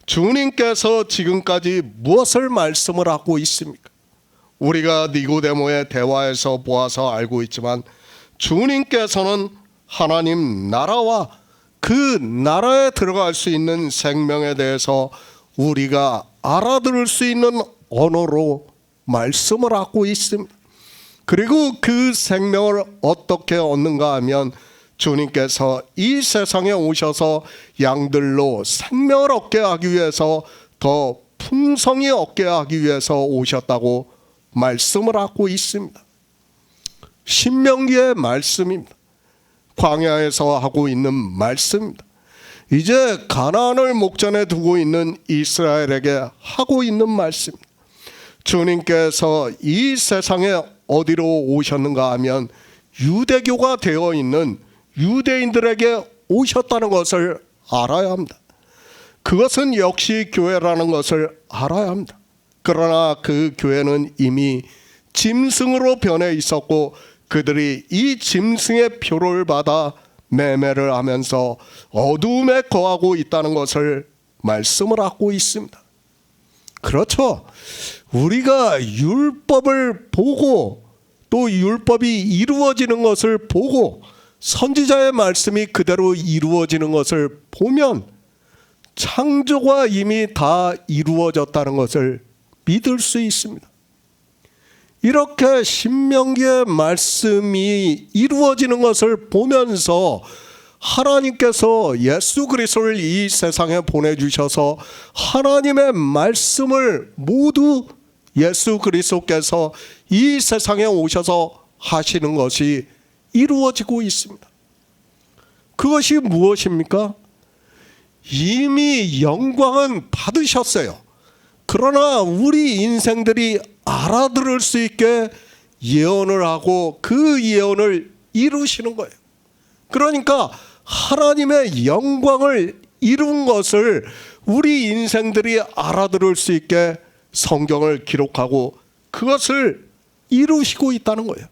주님께서 지금까지 무엇을 말씀을 하고 있습니까? 우리가 니고데모의 대화에서 보아서 알고 있지만 주님께서는 하나님 나라와 그 나라에 들어갈 수 있는 생명에 대해서 우리가 알아들을 수 있는 언어로 말씀을 하고 있습니다. 그리고 그 생명을 어떻게 얻는가 하면 주님께서 이 세상에 오셔서 양들로 생명을 얻게 하기 위해서 더 풍성히 얻게 하기 위해서 오셨다고 말씀을 하고 있습니다. 신명기의 말씀입니다. 광야에서 하고 있는 말씀입니다. 이제 가나안을 목전에 두고 있는 이스라엘에게 하고 있는 말씀입니다. 주님께서 이 세상에 어디로 오셨는가 하면 유대교가 되어 있는 유대인들에게 오셨다는 것을 알아야 합니다. 그것은 역시 교회라는 것을 알아야 합니다. 그러나 그 교회는 이미 짐승으로 변해 있었고 그들이 이 짐승의 표를 받아 매매를 하면서 어두움에 거하고 있다는 것을 말씀을 하고 있습니다. 그렇죠. 우리가 율법을 보고 또 율법이 이루어지는 것을 보고 선지자의 말씀이 그대로 이루어지는 것을 보면 창조가 이미 다 이루어졌다는 것을 믿을 수 있습니다. 이렇게 신명기의 말씀이 이루어지는 것을 보면서 하나님께서 예수 그리스도를 이 세상에 보내주셔서 하나님의 말씀을 모두 예수 그리스도께서 이 세상에 오셔서 하시는 것이 이루어지고 있습니다. 그것이 무엇입니까? 이미 영광은 받으셨어요. 그러나 우리 인생들이 알아들을 수 있게 예언을 하고 그 예언을 이루시는 거예요. 그러니까 하나님의 영광을 이룬 것을 우리 인생들이 알아들을 수 있게 성경을 기록하고 그것을 이루시고 있다는 거예요.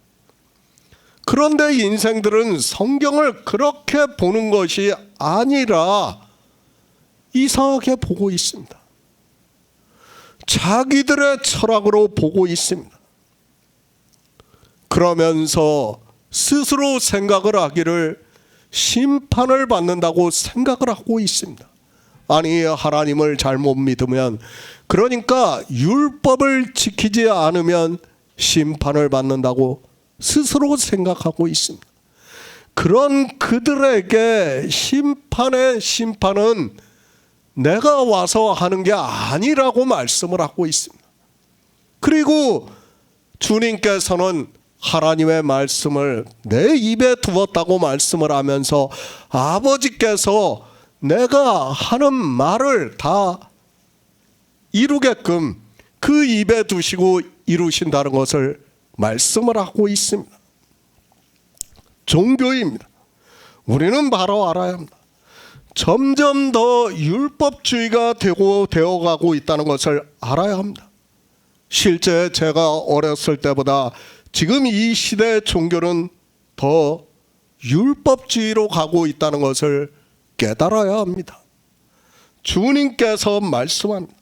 그런데 인생들은 성경을 그렇게 보는 것이 아니라 이상하게 보고 있습니다. 자기들의 철학으로 보고 있습니다. 그러면서 스스로 생각을 하기를 심판을 받는다고 생각을 하고 있습니다. 아니, 하나님을 잘못 믿으면, 그러니까 율법을 지키지 않으면 심판을 받는다고 스스로 생각하고 있습니다. 그런 그들에게 심판의 심판은 내가 와서 하는 게 아니라고 말씀을 하고 있습니다. 그리고 주님께서는 하나님의 말씀을 내 입에 두었다고 말씀을 하면서 아버지께서 내가 하는 말을 다 이루게끔 그 입에 두시고 이루신다는 것을 말씀을 하고 있습니다. 종교입니다. 우리는 바로 알아야 합니다. 점점 더 율법주의가 되어가고 있다는 것을 알아야 합니다. 실제 제가 어렸을 때보다 지금 이 시대의 종교는 더 율법주의로 가고 있다는 것을 깨달아야 합니다. 주님께서 말씀합니다.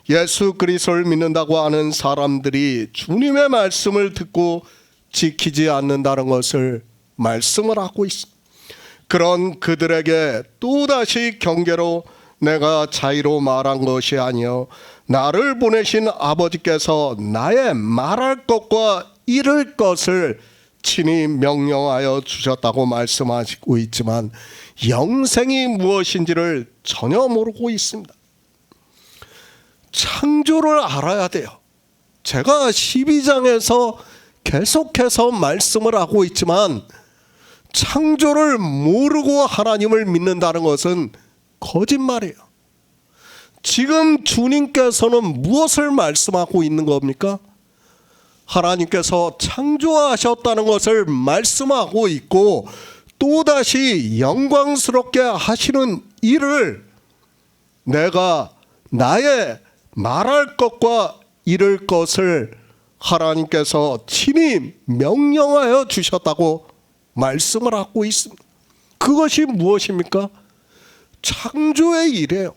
예수 그리스도를 믿는다고 하는 사람들이 주님의 말씀을 듣고 지키지 않는다는 것을 말씀을 하고 있습니다. 그런 그들에게 또다시 경계로 내가 자의로 말한 것이 아니요 나를 보내신 아버지께서 나의 말할 것과 이룰 것을 친히 명령하여 주셨다고 말씀하시고 있지만 영생이 무엇인지를 전혀 모르고 있습니다. 창조를 알아야 돼요. 제가 12장에서 계속해서 말씀을 하고 있지만 창조를 모르고 하나님을 믿는다는 것은 거짓말이에요. 지금 주님께서는 무엇을 말씀하고 있는 겁니까? 하나님께서 창조하셨다는 것을 말씀하고 있고 또다시 영광스럽게 하시는 일을 내가 나의 말할 것과 이룰 것을 하나님께서 친히 명령하여 주셨다고 말씀을 하고 있습니다. 그것이 무엇입니까? 창조의 일이에요.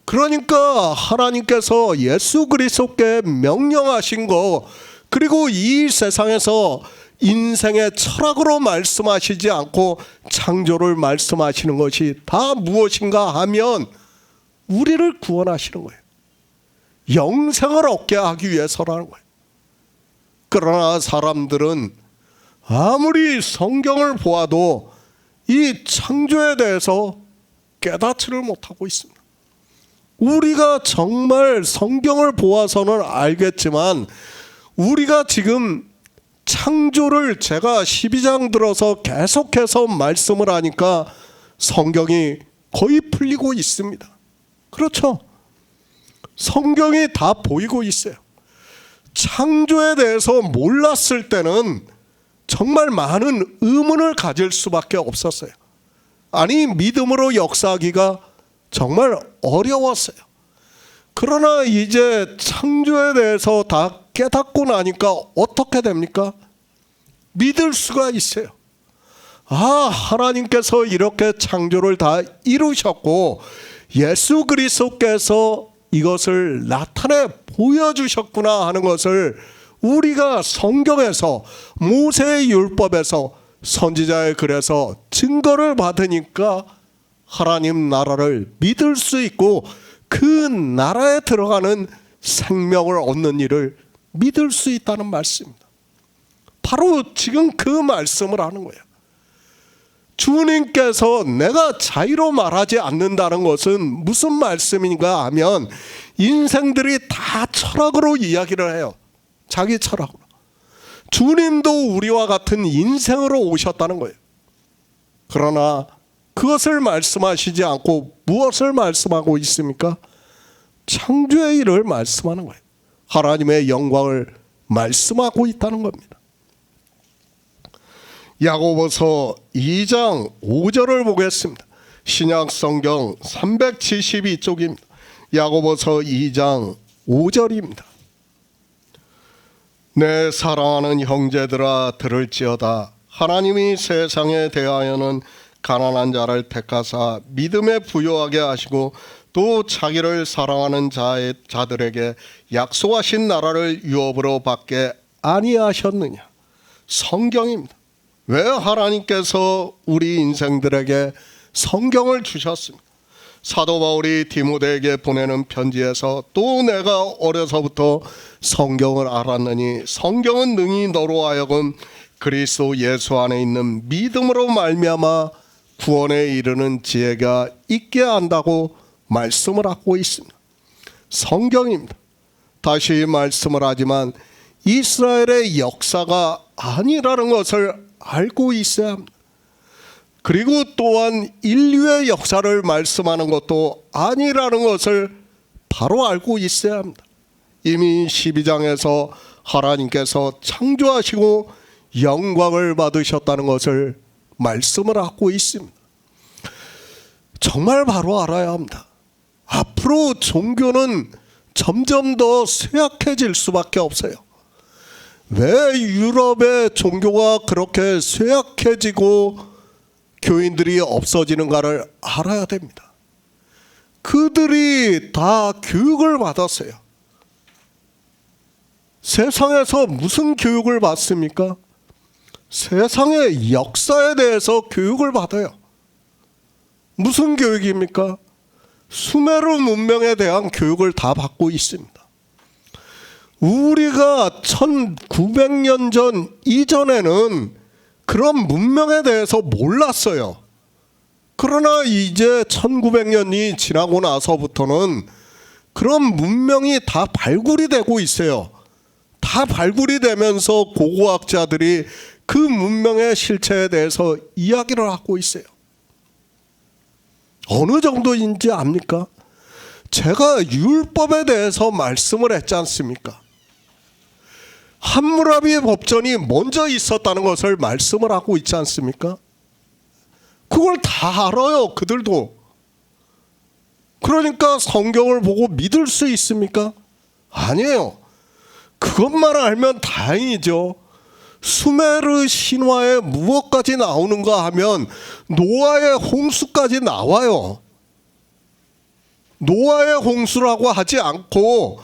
그러니까 하나님께서 예수 그리스도께 명령하신 거, 그리고 이 세상에서 인생의 철학으로 말씀하시지 않고 창조를 말씀하시는 것이 다 무엇인가 하면 우리를 구원하시는 거예요. 영생을 얻게 하기 위해서라는 거예요. 그러나 사람들은 아무리 성경을 보아도 이 창조에 대해서 깨닫지를 못하고 있습니다. 우리가 정말 성경을 보아서는 알겠지만 우리가 지금 창조를 제가 12장 들어서 계속해서 말씀을 하니까 성경이 거의 풀리고 있습니다. 그렇죠? 성경이 다 보이고 있어요. 창조에 대해서 몰랐을 때는 정말 많은 의문을 가질 수밖에 없었어요. 아니, 믿음으로 역사하기가 정말 어려웠어요. 그러나 이제 창조에 대해서 다 깨닫고 나니까 어떻게 됩니까? 믿을 수가 있어요. 아, 하나님께서 이렇게 창조를 다 이루셨고 예수 그리스도께서 이것을 나타내 보여주셨구나 하는 것을 우리가 성경에서 모세의 율법에서 선지자의 글에서 증거를 받으니까 하나님 나라를 믿을 수 있고 그 나라에 들어가는 생명을 얻는 일을 믿을 수 있다는 말씀입니다. 바로 지금 그 말씀을 하는 거예요. 주님께서 내가 자의로 말하지 않는다는 것은 무슨 말씀인가 하면 인생들이 다 철학으로 이야기를 해요. 자기 철학으로. 주님도 우리와 같은 인생으로 오셨다는 거예요. 그러나 그것을 말씀하시지 않고 무엇을 말씀하고 있습니까? 창조의 일을 말씀하는 거예요. 하나님의 영광을 말씀하고 있다는 겁니다. 야고보서 2장 5절을 보겠습니다. 신약 성경 372쪽입니다. 야고보서 2장 5절입니다. 내 사랑하는 형제들아 들을지어다. 하나님이 세상에 대하여는 가난한 자를 택하사 믿음에 부요하게 하시고 또 자기를 사랑하는 자들에게 약속하신 나라를 유업으로 받게 아니하셨느냐. 성경입니다. 왜 하나님께서 우리 인생들에게 성경을 주셨습니까? 사도 바울이 디모데에게 보내는 편지에서 또 내가 어려서부터 성경을 알았느니 성경은 능히 너로 하여금 그리스도 예수 안에 있는 믿음으로 말미암아 구원에 이르는 지혜가 있게 한다고 말씀을 하고 있습니다. 성경입니다. 다시 말씀을 하지만 이스라엘의 역사가 아니라는 것을 알고 있어야 합니다. 그리고 또한 인류의 역사를 말씀하는 것도 아니라는 것을 바로 알고 있어야 합니다. 이미 12장에서 하나님께서 창조하시고 영광을 받으셨다는 것을 말씀을 하고 있습니다. 정말 바로 알아야 합니다. 앞으로 종교는 점점 더 쇠약해질 수밖에 없어요. 왜 유럽의 종교가 그렇게 쇠약해지고 교인들이 없어지는가를 알아야 됩니다. 그들이 다 교육을 받았어요. 세상에서 무슨 교육을 받습니까? 세상의 역사에 대해서 교육을 받아요. 무슨 교육입니까? 수메르 문명에 대한 교육을 다 받고 있습니다. 우리가 1900년 전 이전에는 그런 문명에 대해서 몰랐어요. 그러나 이제 1900년이 지나고 나서부터는 그런 문명이 다 발굴이 되고 있어요. 다 발굴이 되면서 고고학자들이 그 문명의 실체에 대해서 이야기를 하고 있어요. 어느 정도인지 압니까? 제가 율법에 대해서 말씀을 했지 않습니까? 함무라비 법전이 먼저 있었다는 것을 말씀을 하고 있지 않습니까? 그걸 다 알아요, 그들도. 그러니까 성경을 보고 믿을 수 있습니까? 아니에요. 그것만 알면 다행이죠. 수메르 신화에 무엇까지 나오는가 하면 노아의 홍수까지 나와요. 노아의 홍수라고 하지 않고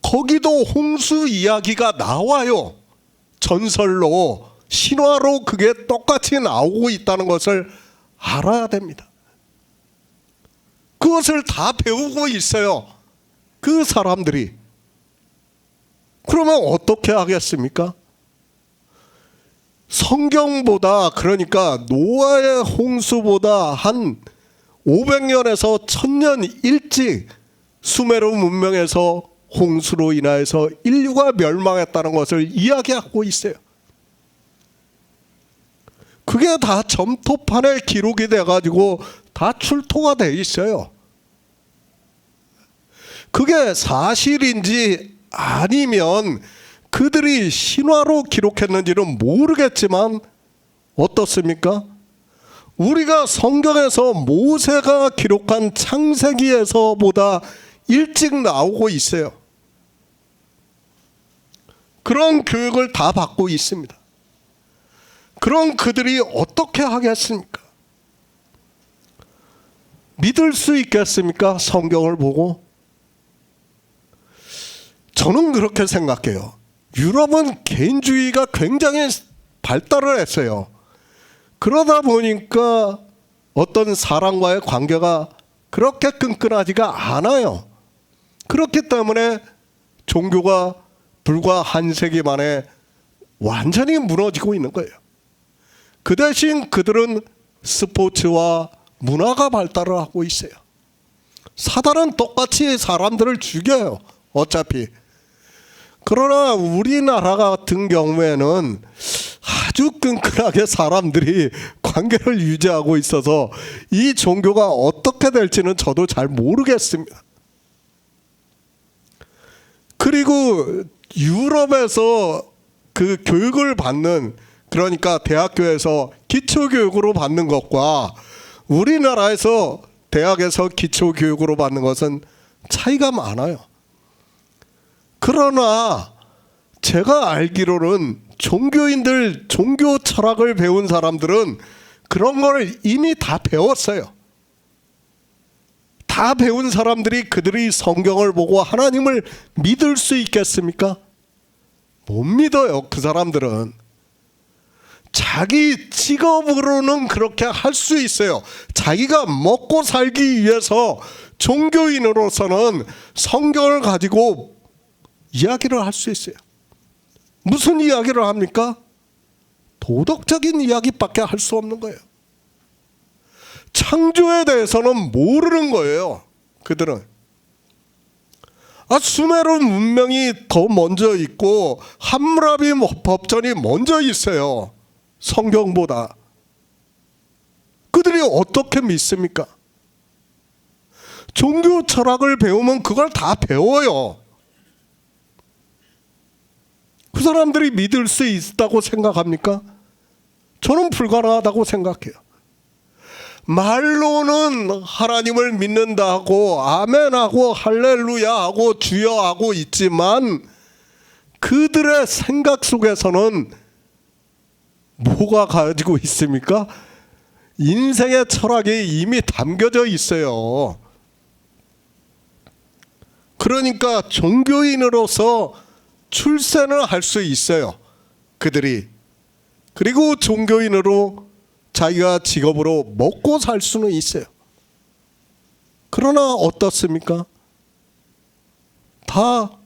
거기도 홍수 이야기가 나와요. 전설로, 신화로 그게 똑같이 나오고 있다는 것을 알아야 됩니다. 그것을 다 배우고 있어요, 그 사람들이. 그러면 어떻게 하겠습니까? 성경보다, 그러니까 노아의 홍수보다 한 500년에서 1000년 일찍 수메르 문명에서 홍수로 인하여서 인류가 멸망했다는 것을 이야기하고 있어요. 그게 다 점토판에 기록이 돼가지고 다 출토가 돼 있어요. 그게 사실인지 아니면 그들이 신화로 기록했는지는 모르겠지만 어떻습니까? 우리가 성경에서 모세가 기록한 창세기에서보다 일찍 나오고 있어요. 그런 교육을 다 받고 있습니다. 그럼 그들이 어떻게 하겠습니까? 믿을 수 있겠습니까? 성경을 보고? 저는 그렇게 생각해요. 유럽은 개인주의가 굉장히 발달을 했어요. 그러다 보니까 어떤 사람과의 관계가 그렇게 끈끈하지가 않아요. 그렇기 때문에 종교가 불과 한 세기 만에 완전히 무너지고 있는 거예요. 그 대신 그들은 스포츠와 문화가 발달을 하고 있어요. 사단은 똑같이 사람들을 죽여요, 어차피. 그러나 우리나라 같은 경우에는 아주 끈끈하게 사람들이 관계를 유지하고 있어서 이 종교가 어떻게 될지는 저도 잘 모르겠습니다. 그리고 유럽에서 그 교육을 받는, 그러니까 대학교에서 기초교육으로 받는 것과 우리나라에서 대학에서 기초교육으로 받는 것은 차이가 많아요. 그러나 제가 알기로는 종교인들, 종교 철학을 배운 사람들은 그런 걸 이미 다 배웠어요. 다 배운 사람들이 그들이 성경을 보고 하나님을 믿을 수 있겠습니까? 못 믿어요. 그 사람들은 자기 직업으로는 그렇게 할 수 있어요. 자기가 먹고 살기 위해서 종교인으로서는 성경을 가지고 이야기를 할 수 있어요. 무슨 이야기를 합니까? 도덕적인 이야기밖에 할 수 없는 거예요. 창조에 대해서는 모르는 거예요, 그들은. 수메르 문명이 더 먼저 있고 함무라비 법전이 먼저 있어요, 성경보다. 그들이 어떻게 믿습니까? 종교 철학을 배우면 그걸 다 배워요. 그 사람들이 믿을 수 있다고 생각합니까? 저는 불가능하다고 생각해요. 말로는 하나님을 믿는다고 아멘하고 할렐루야하고 주여하고 있지만 그들의 생각 속에서는 뭐가 가지고 있습니까? 인생의 철학이 이미 담겨져 있어요. 그러니까 종교인으로서 출세는 할 수 있어요, 그들이. 그리고 종교인으로 자기가 직업으로 먹고 살 수는 있어요. 그러나 어떻습니까? 다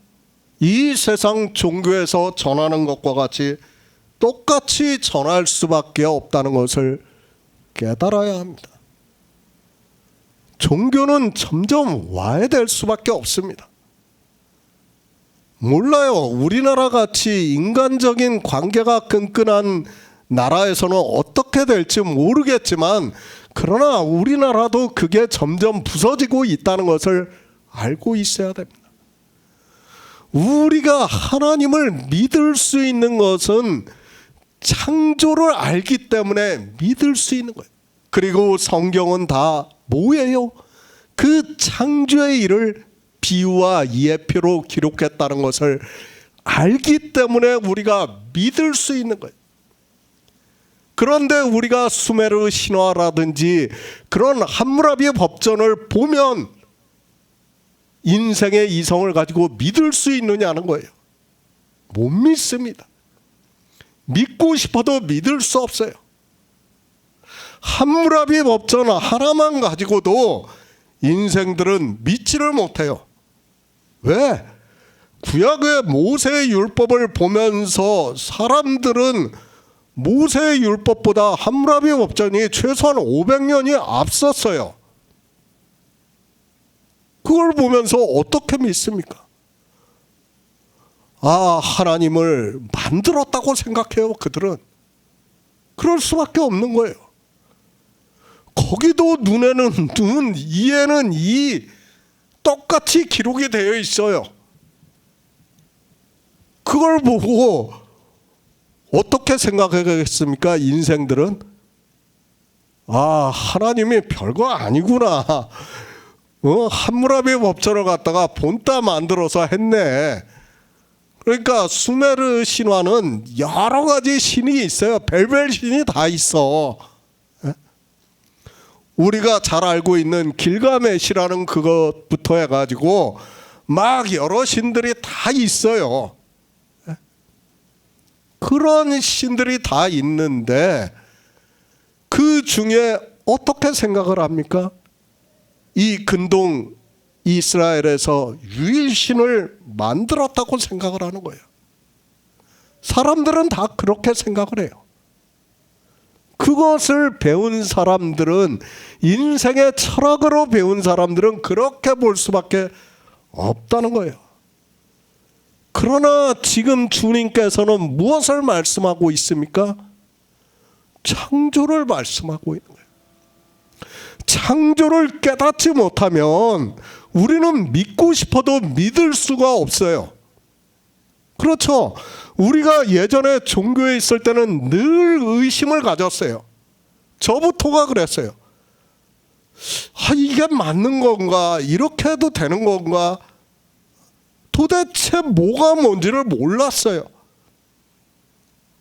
이 세상 종교에서 전하는 것과 같이 똑같이 전할 수밖에 없다는 것을 깨달아야 합니다. 종교는 점점 와해될 수밖에 없습니다. 몰라요. 우리나라 같이 인간적인 관계가 끈끈한 나라에서는 어떻게 될지 모르겠지만, 그러나 우리나라도 그게 점점 부서지고 있다는 것을 알고 있어야 됩니다. 우리가 하나님을 믿을 수 있는 것은 창조를 알기 때문에 믿을 수 있는 거예요. 그리고 성경은 다 뭐예요? 그 창조의 일을 비유와 예표로 기록했다는 것을 알기 때문에 우리가 믿을 수 있는 거예요. 그런데 우리가 수메르 신화라든지 그런 함무라비 법전을 보면 인생의 이성을 가지고 믿을 수 있느냐는 거예요. 못 믿습니다. 믿고 싶어도 믿을 수 없어요. 함무라비 법전 하나만 가지고도 인생들은 믿지를 못해요. 왜? 구약의 모세의 율법을 보면서 사람들은 모세의 율법보다 함무라비 법전이 최소한 500년이 앞섰어요. 그걸 보면서 어떻게 믿습니까? 하나님을 만들었다고 생각해요, 그들은. 그럴 수밖에 없는 거예요. 거기도 눈에는 눈, 이에는 이, 똑같이 기록이 되어 있어요. 그걸 보고 어떻게 생각하겠습니까? 인생들은 하나님이 별거 아니구나. 함무라비 법전을 갖다가 본따 만들어서 했네. 그러니까 수메르 신화는 여러 가지 신이 있어요. 별별 신이 다 있어. 우리가 잘 알고 있는 길가메시라는 그것부터 해가지고 막 여러 신들이 다 있어요. 그런 신들이 다 있는데 그 중에 어떻게 생각을 합니까? 이 근동 이스라엘에서 유일신을 만들었다고 생각을 하는 거예요. 사람들은 다 그렇게 생각을 해요. 그것을 배운 사람들은, 인생의 철학으로 배운 사람들은 그렇게 볼 수밖에 없다는 거예요. 그러나 지금 주님께서는 무엇을 말씀하고 있습니까? 창조를 말씀하고 있는 거예요. 창조를 깨닫지 못하면 우리는 믿고 싶어도 믿을 수가 없어요. 그렇죠. 우리가 예전에 종교에 있을 때는 늘 의심을 가졌어요. 저부터가 그랬어요. 이게 맞는 건가? 이렇게 해도 되는 건가? 도대체 뭐가 뭔지를 몰랐어요.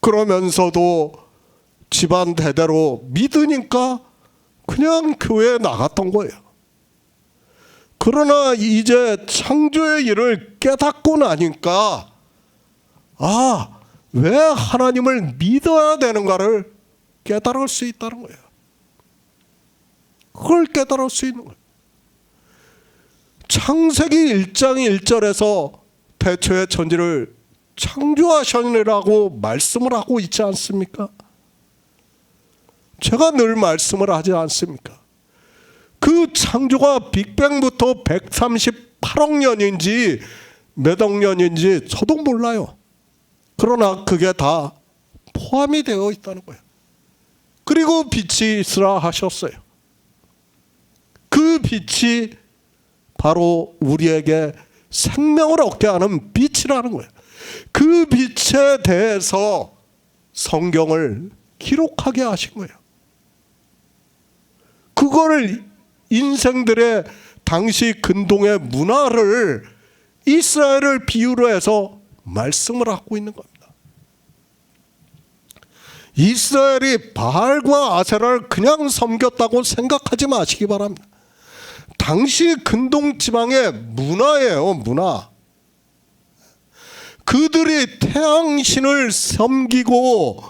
그러면서도 집안 대대로 믿으니까 그냥 교회에 나갔던 거예요. 그러나 이제 창조의 일을 깨닫고 나니까 왜 하나님을 믿어야 되는가를 깨달을 수 있다는 거예요. 그걸 깨달을 수 있는 거예요. 창세기 1장 1절에서 태초에 천지를 창조하시니라고 말씀을 하고 있지 않습니까? 제가 늘 말씀을 하지 않습니까? 그 창조가 빅뱅부터 138억 년인지 몇 억 년인지 저도 몰라요. 그러나 그게 다 포함이 되어 있다는 거예요. 그리고 빛이 있으라 하셨어요. 그 빛이 바로 우리에게 생명을 얻게 하는 빛이라는 거예요. 그 빛에 대해서 성경을 기록하게 하신 거예요. 그거를 인생들의 당시 근동의 문화를 이스라엘을 비유로 해서 말씀을 하고 있는 겁니다. 이스라엘이 바알과 아세라를 그냥 섬겼다고 생각하지 마시기 바랍니다. 당시 근동 지방의 문화예요, 문화. 그들이 태양신을 섬기고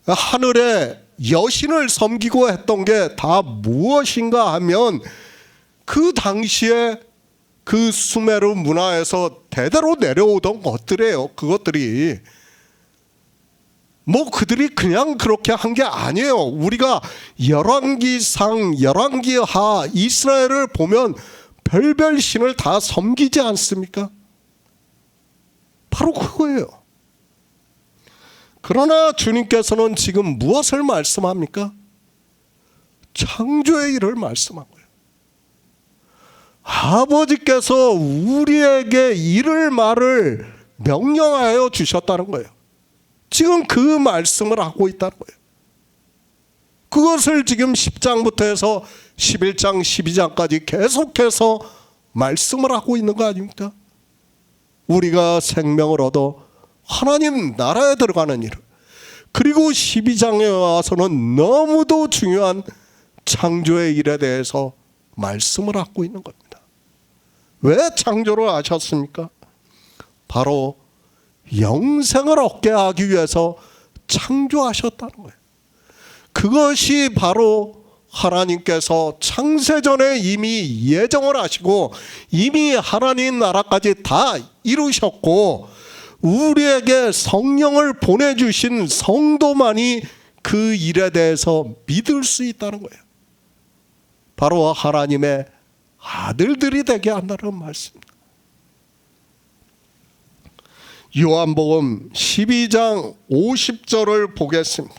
하늘의 여신을 섬기고 했던 게 다 무엇인가 하면 그 당시에 그 수메르 문화에서 대대로 내려오던 것들이에요. 그것들이 뭐 그들이 그냥 그렇게 한 게 아니에요. 우리가 열왕기상, 열왕기하 이스라엘을 보면 별별 신을 다 섬기지 않습니까? 바로 그거예요. 그러나 주님께서는 지금 무엇을 말씀합니까? 창조의 일을 말씀한 거예요. 아버지께서 우리에게 이를 말을 명령하여 주셨다는 거예요. 지금 그 말씀을 하고 있다는 거예요. 그것을 지금 10장부터 해서 11장, 12장까지 계속해서 말씀을 하고 있는 거 아닙니까? 우리가 생명을 얻어 하나님 나라에 들어가는 일, 그리고 12장에 와서는 너무도 중요한 창조의 일에 대해서 말씀을 하고 있는 겁니다. 왜 창조를 하셨습니까? 바로 영생을 얻게 하기 위해서 창조하셨다는 거예요. 그것이 바로 하나님께서 창세전에 이미 예정을 하시고 이미 하나님 나라까지 다 이루셨고 우리에게 성령을 보내주신 성도만이 그 일에 대해서 믿을 수 있다는 거예요. 바로 하나님의 아들들이 되게 한다는 말씀입니다. 요한복음 12장 50절을 보겠습니다.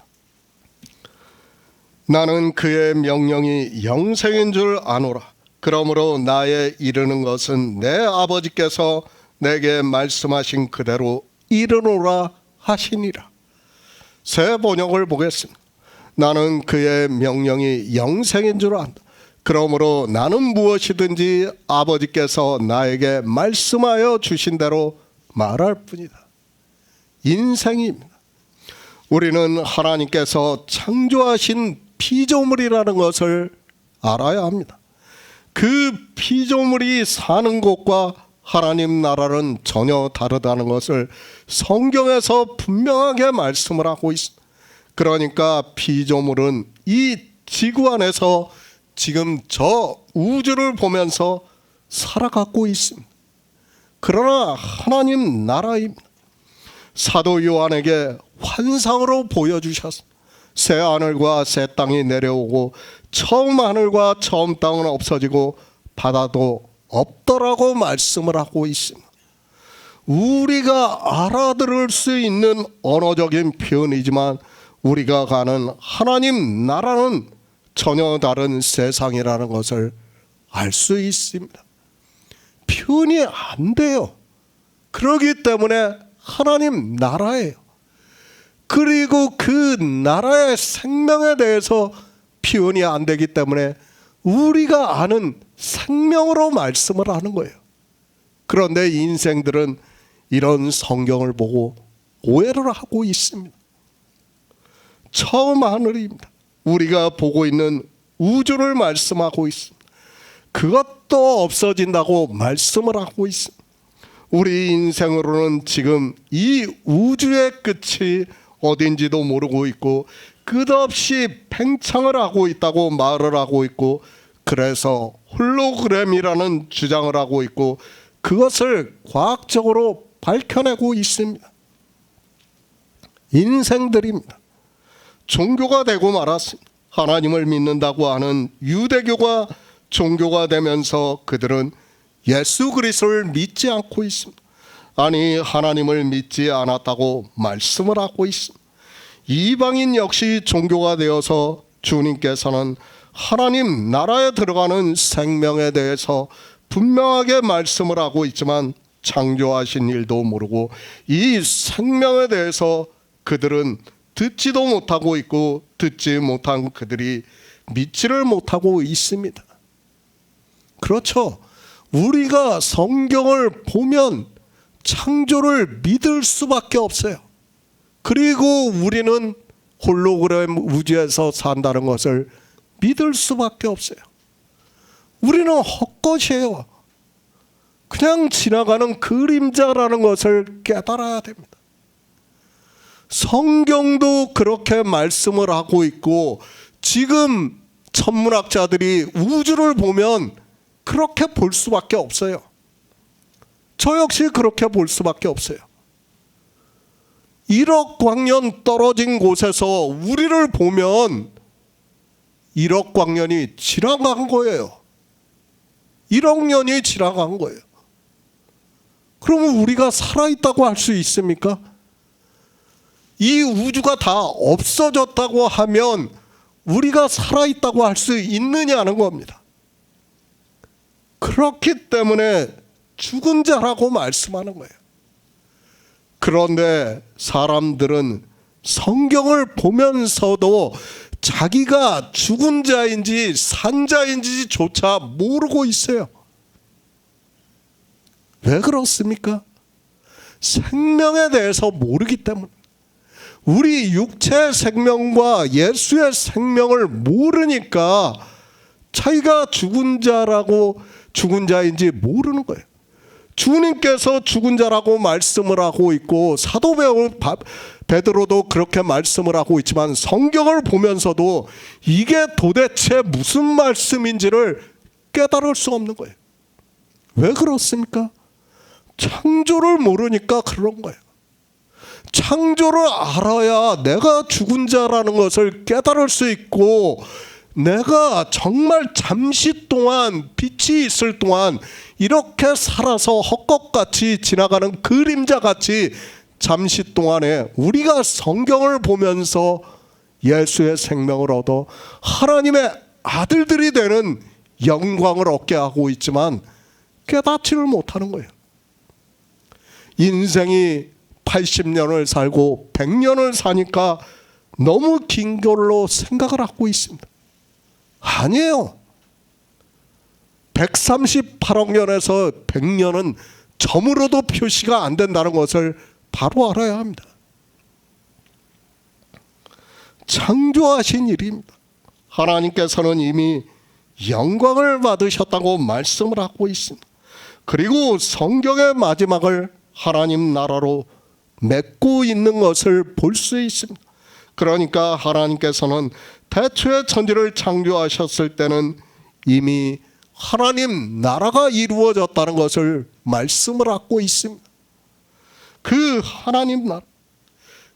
나는 그의 명령이 영생인 줄 아노라. 그러므로 나의 이르는 것은 내 아버지께서 내게 말씀하신 그대로 이르노라 하시니라. 새 번역을 보겠습니다. 나는 그의 명령이 영생인 줄 안다. 그러므로 나는 무엇이든지 아버지께서 나에게 말씀하여 주신 대로 말할 뿐이다. 인생입니다. 우리는 하나님께서 창조하신 피조물이라는 것을 알아야 합니다. 그 피조물이 사는 곳과 하나님 나라는 전혀 다르다는 것을 성경에서 분명하게 말씀을 하고 있습니다. 그러니까 피조물은 이 지구 안에서 지금 저 우주를 보면서 살아가고 있습니다. 그러나 하나님 나라입니다. 사도 요한에게 환상으로 보여주셨습니다. 새 하늘과 새 땅이 내려오고 처음 하늘과 처음 땅은 없어지고 바다도 없더라고 말씀을 하고 있습니다. 우리가 알아들을 수 있는 언어적인 표현이지만 우리가 가는 하나님 나라는 전혀 다른 세상이라는 것을 알 수 있습니다. 표현이 안 돼요. 그렇기 때문에 하나님 나라예요. 그리고 그 나라의 생명에 대해서 표현이 안 되기 때문에 우리가 아는 생명으로 말씀을 하는 거예요. 그런데 인생들은 이런 성경을 보고 오해를 하고 있습니다. 처음 하늘입니다. 우리가 보고 있는 우주를 말씀하고 있습니다. 그것도 없어진다고 말씀을 하고 있습니다. 우리 인생으로는 지금 이 우주의 끝이 어딘지도 모르고 있고 끝없이 팽창을 하고 있다고 말을 하고 있고 그래서 홀로그램이라는 주장을 하고 있고 그것을 과학적으로 밝혀내고 있습니다. 인생들입니다. 종교가 되고 말았습니다. 하나님을 믿는다고 하는 유대교가 종교가 되면서 그들은 예수 그리스도를 믿지 않고 있습니다. 아니 하나님을 믿지 않았다고 말씀을 하고 있습니다. 이방인 역시 종교가 되어서 주님께서는 하나님 나라에 들어가는 생명에 대해서 분명하게 말씀을 하고 있지만 창조하신 일도 모르고 이 생명에 대해서 그들은 듣지도 못하고 있고 듣지 못한 그들이 믿지를 못하고 있습니다. 그렇죠. 우리가 성경을 보면 창조를 믿을 수밖에 없어요. 그리고 우리는 홀로그램 우주에서 산다는 것을 믿을 수밖에 없어요. 우리는 헛것이에요. 그냥 지나가는 그림자라는 것을 깨달아야 됩니다. 성경도 그렇게 말씀을 하고 있고, 지금 천문학자들이 우주를 보면 그렇게 볼 수밖에 없어요. 저 역시 그렇게 볼 수밖에 없어요. 1억 광년 떨어진 곳에서 우리를 보면 1억 광년이 지나간 거예요. 1억 년이 지나간 거예요. 그러면 우리가 살아있다고 할 수 있습니까? 이 우주가 다 없어졌다고 하면 우리가 살아있다고 할 수 있느냐는 겁니다. 그렇기 때문에 죽은 자라고 말씀하는 거예요. 그런데 사람들은 성경을 보면서도 자기가 죽은 자인지 산 자인지조차 모르고 있어요. 왜 그렇습니까? 생명에 대해서 모르기 때문에. 우리 육체의 생명과 예수의 생명을 모르니까 자기가 죽은 자라고 죽은 자인지 모르는 거예요. 주님께서 죽은 자라고 말씀을 하고 있고, 사도 베드로도 그렇게 말씀을 하고 있지만 성경을 보면서도 이게 도대체 무슨 말씀인지를 깨달을 수 없는 거예요. 왜 그렇습니까? 창조를 모르니까 그런 거예요. 창조를 알아야 내가 죽은 자라는 것을 깨달을 수 있고, 내가 정말 잠시 동안, 빛이 있을 동안 이렇게 살아서 헛것같이 지나가는 그림자같이 잠시 동안에 우리가 성경을 보면서 예수의 생명을 얻어 하나님의 아들들이 되는 영광을 얻게 하고 있지만 깨닫지를 못하는 거예요. 인생이 80년을 살고 100년을 사니까 너무 긴 걸로 생각을 하고 있습니다. 아니에요. 138억 년에서 100년은 점으로도 표시가 안 된다는 것을 바로 알아야 합니다. 창조하신 일입니다. 하나님께서는 이미 영광을 받으셨다고 말씀을 하고 있습니다. 그리고 성경의 마지막을 하나님 나라로 맺고 있는 것을 볼 수 있습니다. 그러니까 하나님께서는 태초에 천지를 창조하셨을 때는 이미 하나님 나라가 이루어졌다는 것을 말씀을 하고 있습니다. 그 하나님 나라,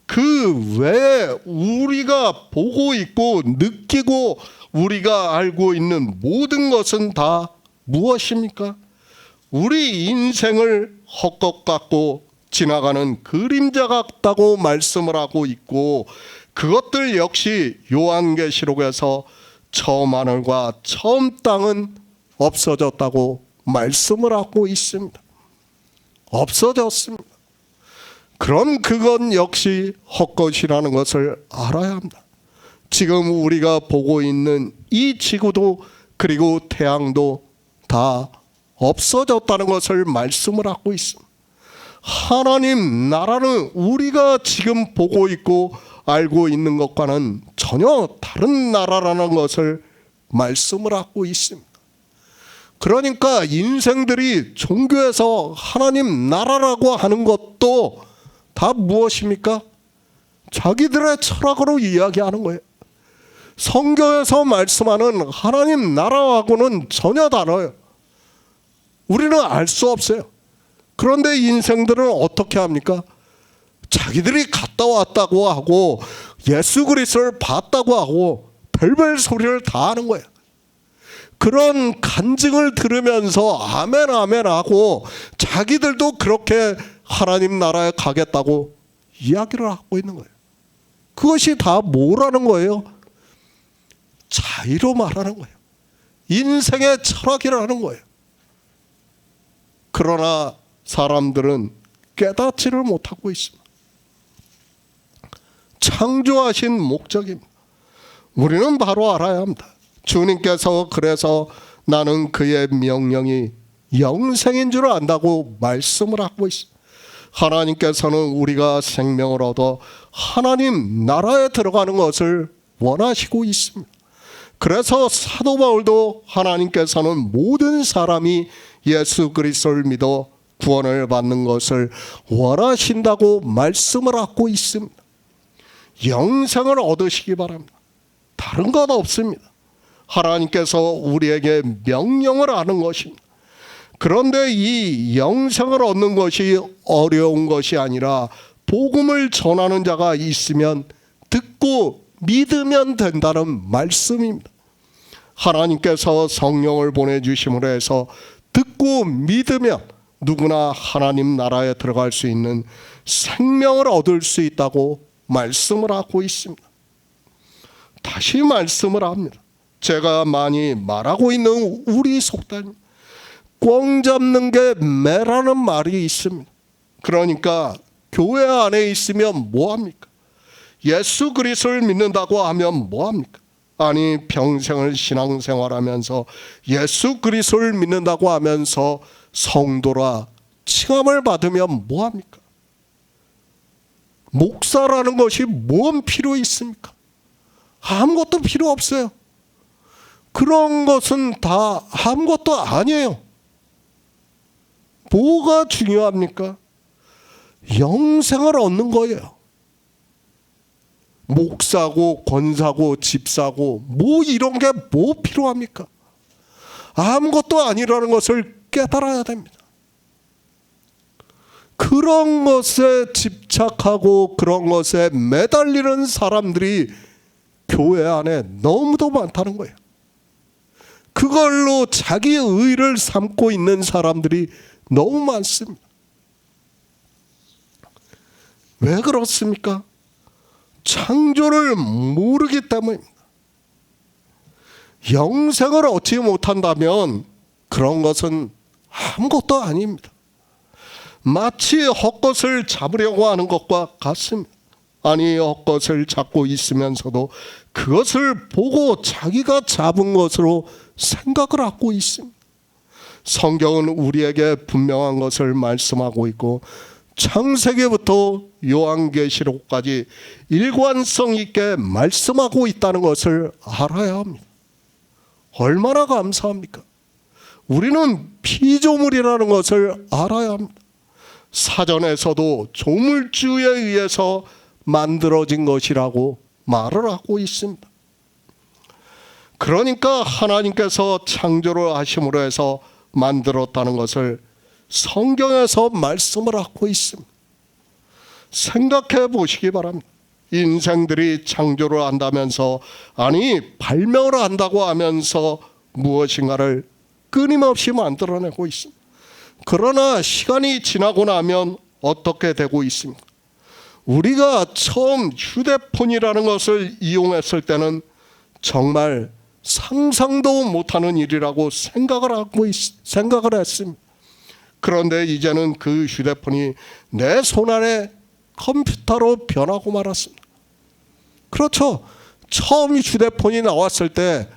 그 외에 우리가 보고 있고 느끼고 우리가 알고 있는 모든 것은 다 무엇입니까? 우리 인생을 헛것 같고 지나가는 그림자 같다고 말씀을 하고 있고, 그것들 역시 요한계시록에서 처음 하늘과 처음 땅은 없어졌다고 말씀을 하고 있습니다. 없어졌습니다. 그럼 그건 역시 헛것이라는 것을 알아야 합니다. 지금 우리가 보고 있는 이 지구도 그리고 태양도 다 없어졌다는 것을 말씀을 하고 있습니다. 하나님 나라는 우리가 지금 보고 있고 알고 있는 것과는 전혀 다른 나라라는 것을 말씀을 하고 있습니다. 그러니까 인생들이 종교에서 하나님 나라라고 하는 것도 다 무엇입니까? 자기들의 철학으로 이야기하는 거예요. 성경에서 말씀하는 하나님 나라하고는 전혀 다르요. 우리는 알 수 없어요. 그런데 인생들은 어떻게 합니까? 자기들이 갔다 왔다고 하고 예수 그리스도를 봤다고 하고 별별 소리를 다 하는 거예요. 그런 간증을 들으면서 아멘 아멘 하고 자기들도 그렇게 하나님 나라에 가겠다고 이야기를 하고 있는 거예요. 그것이 다 뭐라는 거예요? 자의로 말하는 거예요. 인생의 철학이라는 거예요. 그러나 사람들은 깨닫지를 못하고 있습니다. 창조하신 목적입니다. 우리는 바로 알아야 합니다. 주님께서 그래서 나는 그의 명령이 영생인 줄 안다고 말씀을 하고 있습니다. 하나님께서는 우리가 생명을 얻어 하나님 나라에 들어가는 것을 원하시고 있습니다. 그래서 사도 바울도 하나님께서는 모든 사람이 예수 그리스도를 믿어 구원을 받는 것을 원하신다고 말씀을 하고 있습니다. 영생을 얻으시기 바랍니다. 다른 것 없습니다. 하나님께서 우리에게 명령을 하는 것입니다. 그런데 이 영생을 얻는 것이 어려운 것이 아니라 복음을 전하는 자가 있으면 듣고 믿으면 된다는 말씀입니다. 하나님께서 성령을 보내주심으로 해서 듣고 믿으면 누구나 하나님 나라에 들어갈 수 있는 생명을 얻을 수 있다고 말씀을 하고 있습니다. 다시 말씀을 합니다. 제가 많이 말하고 있는 우리 속담, 꽝 잡는 게 매라는 말이 있습니다. 그러니까 교회 안에 있으면 뭐합니까? 예수 그리스도를 믿는다고 하면 뭐합니까? 아니 평생을 신앙생활하면서 예수 그리스도를 믿는다고 하면서 성도라 칭함을 받으면 뭐합니까? 목사라는 것이 뭔 필요 있습니까? 아무것도 필요 없어요. 그런 것은 다 아무것도 아니에요. 뭐가 중요합니까? 영생을 얻는 거예요. 목사고 권사고 집사고 뭐 이런 게 뭐 필요합니까? 아무것도 아니라는 것을 깨달아야 됩니다. 그런 것에 집착하고 그런 것에 매달리는 사람들이 교회 안에 너무도 많다는 거예요. 그걸로 자기 의를 삼고 있는 사람들이 너무 많습니다. 왜 그렇습니까? 창조를 모르기 때문입니다. 영생을 얻지 못한다면 그런 것은 아무것도 아닙니다. 마치 헛것을 잡으려고 하는 것과 같습니다. 아니 헛것을 잡고 있으면서도 그것을 보고 자기가 잡은 것으로 생각을 하고 있습니다. 성경은 우리에게 분명한 것을 말씀하고 있고 창세기부터 요한계시록까지 일관성 있게 말씀하고 있다는 것을 알아야 합니다. 얼마나 감사합니까? 우리는 피조물이라는 것을 알아야 합니다. 사전에서도 조물주에 의해서 만들어진 것이라고 말을 하고 있습니다. 그러니까 하나님께서 창조를 하심으로 해서 만들었다는 것을 성경에서 말씀을 하고 있습니다. 생각해 보시기 바랍니다. 인생들이 창조를 한다면서 아니 발명을 한다고 하면서 무엇인가를 끊임없이 만들어내고 있습니다. 그러나 시간이 지나고 나면 어떻게 되고 있습니까? 우리가 처음 휴대폰이라는 것을 이용했을 때는 정말 상상도 못하는 일이라고 생각을 했습니다. 그런데 이제는 그 휴대폰이 내 손안에 컴퓨터로 변하고 말았습니다. 그렇죠. 처음 휴대폰이 나왔을 때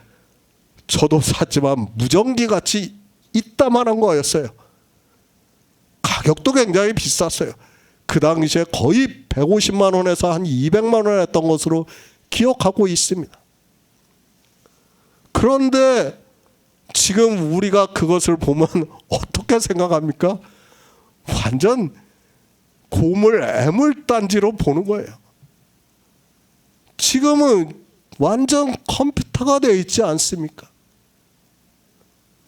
저도 샀지만 무전기 같이 이따만한 거였어요. 가격도 굉장히 비쌌어요. 그 당시에 거의 150만 원에서 한 200만 원 했던 것으로 기억하고 있습니다. 그런데 지금 우리가 그것을 보면 어떻게 생각합니까? 완전 고물 애물단지로 보는 거예요. 지금은 완전 컴퓨터가 되어 있지 않습니까?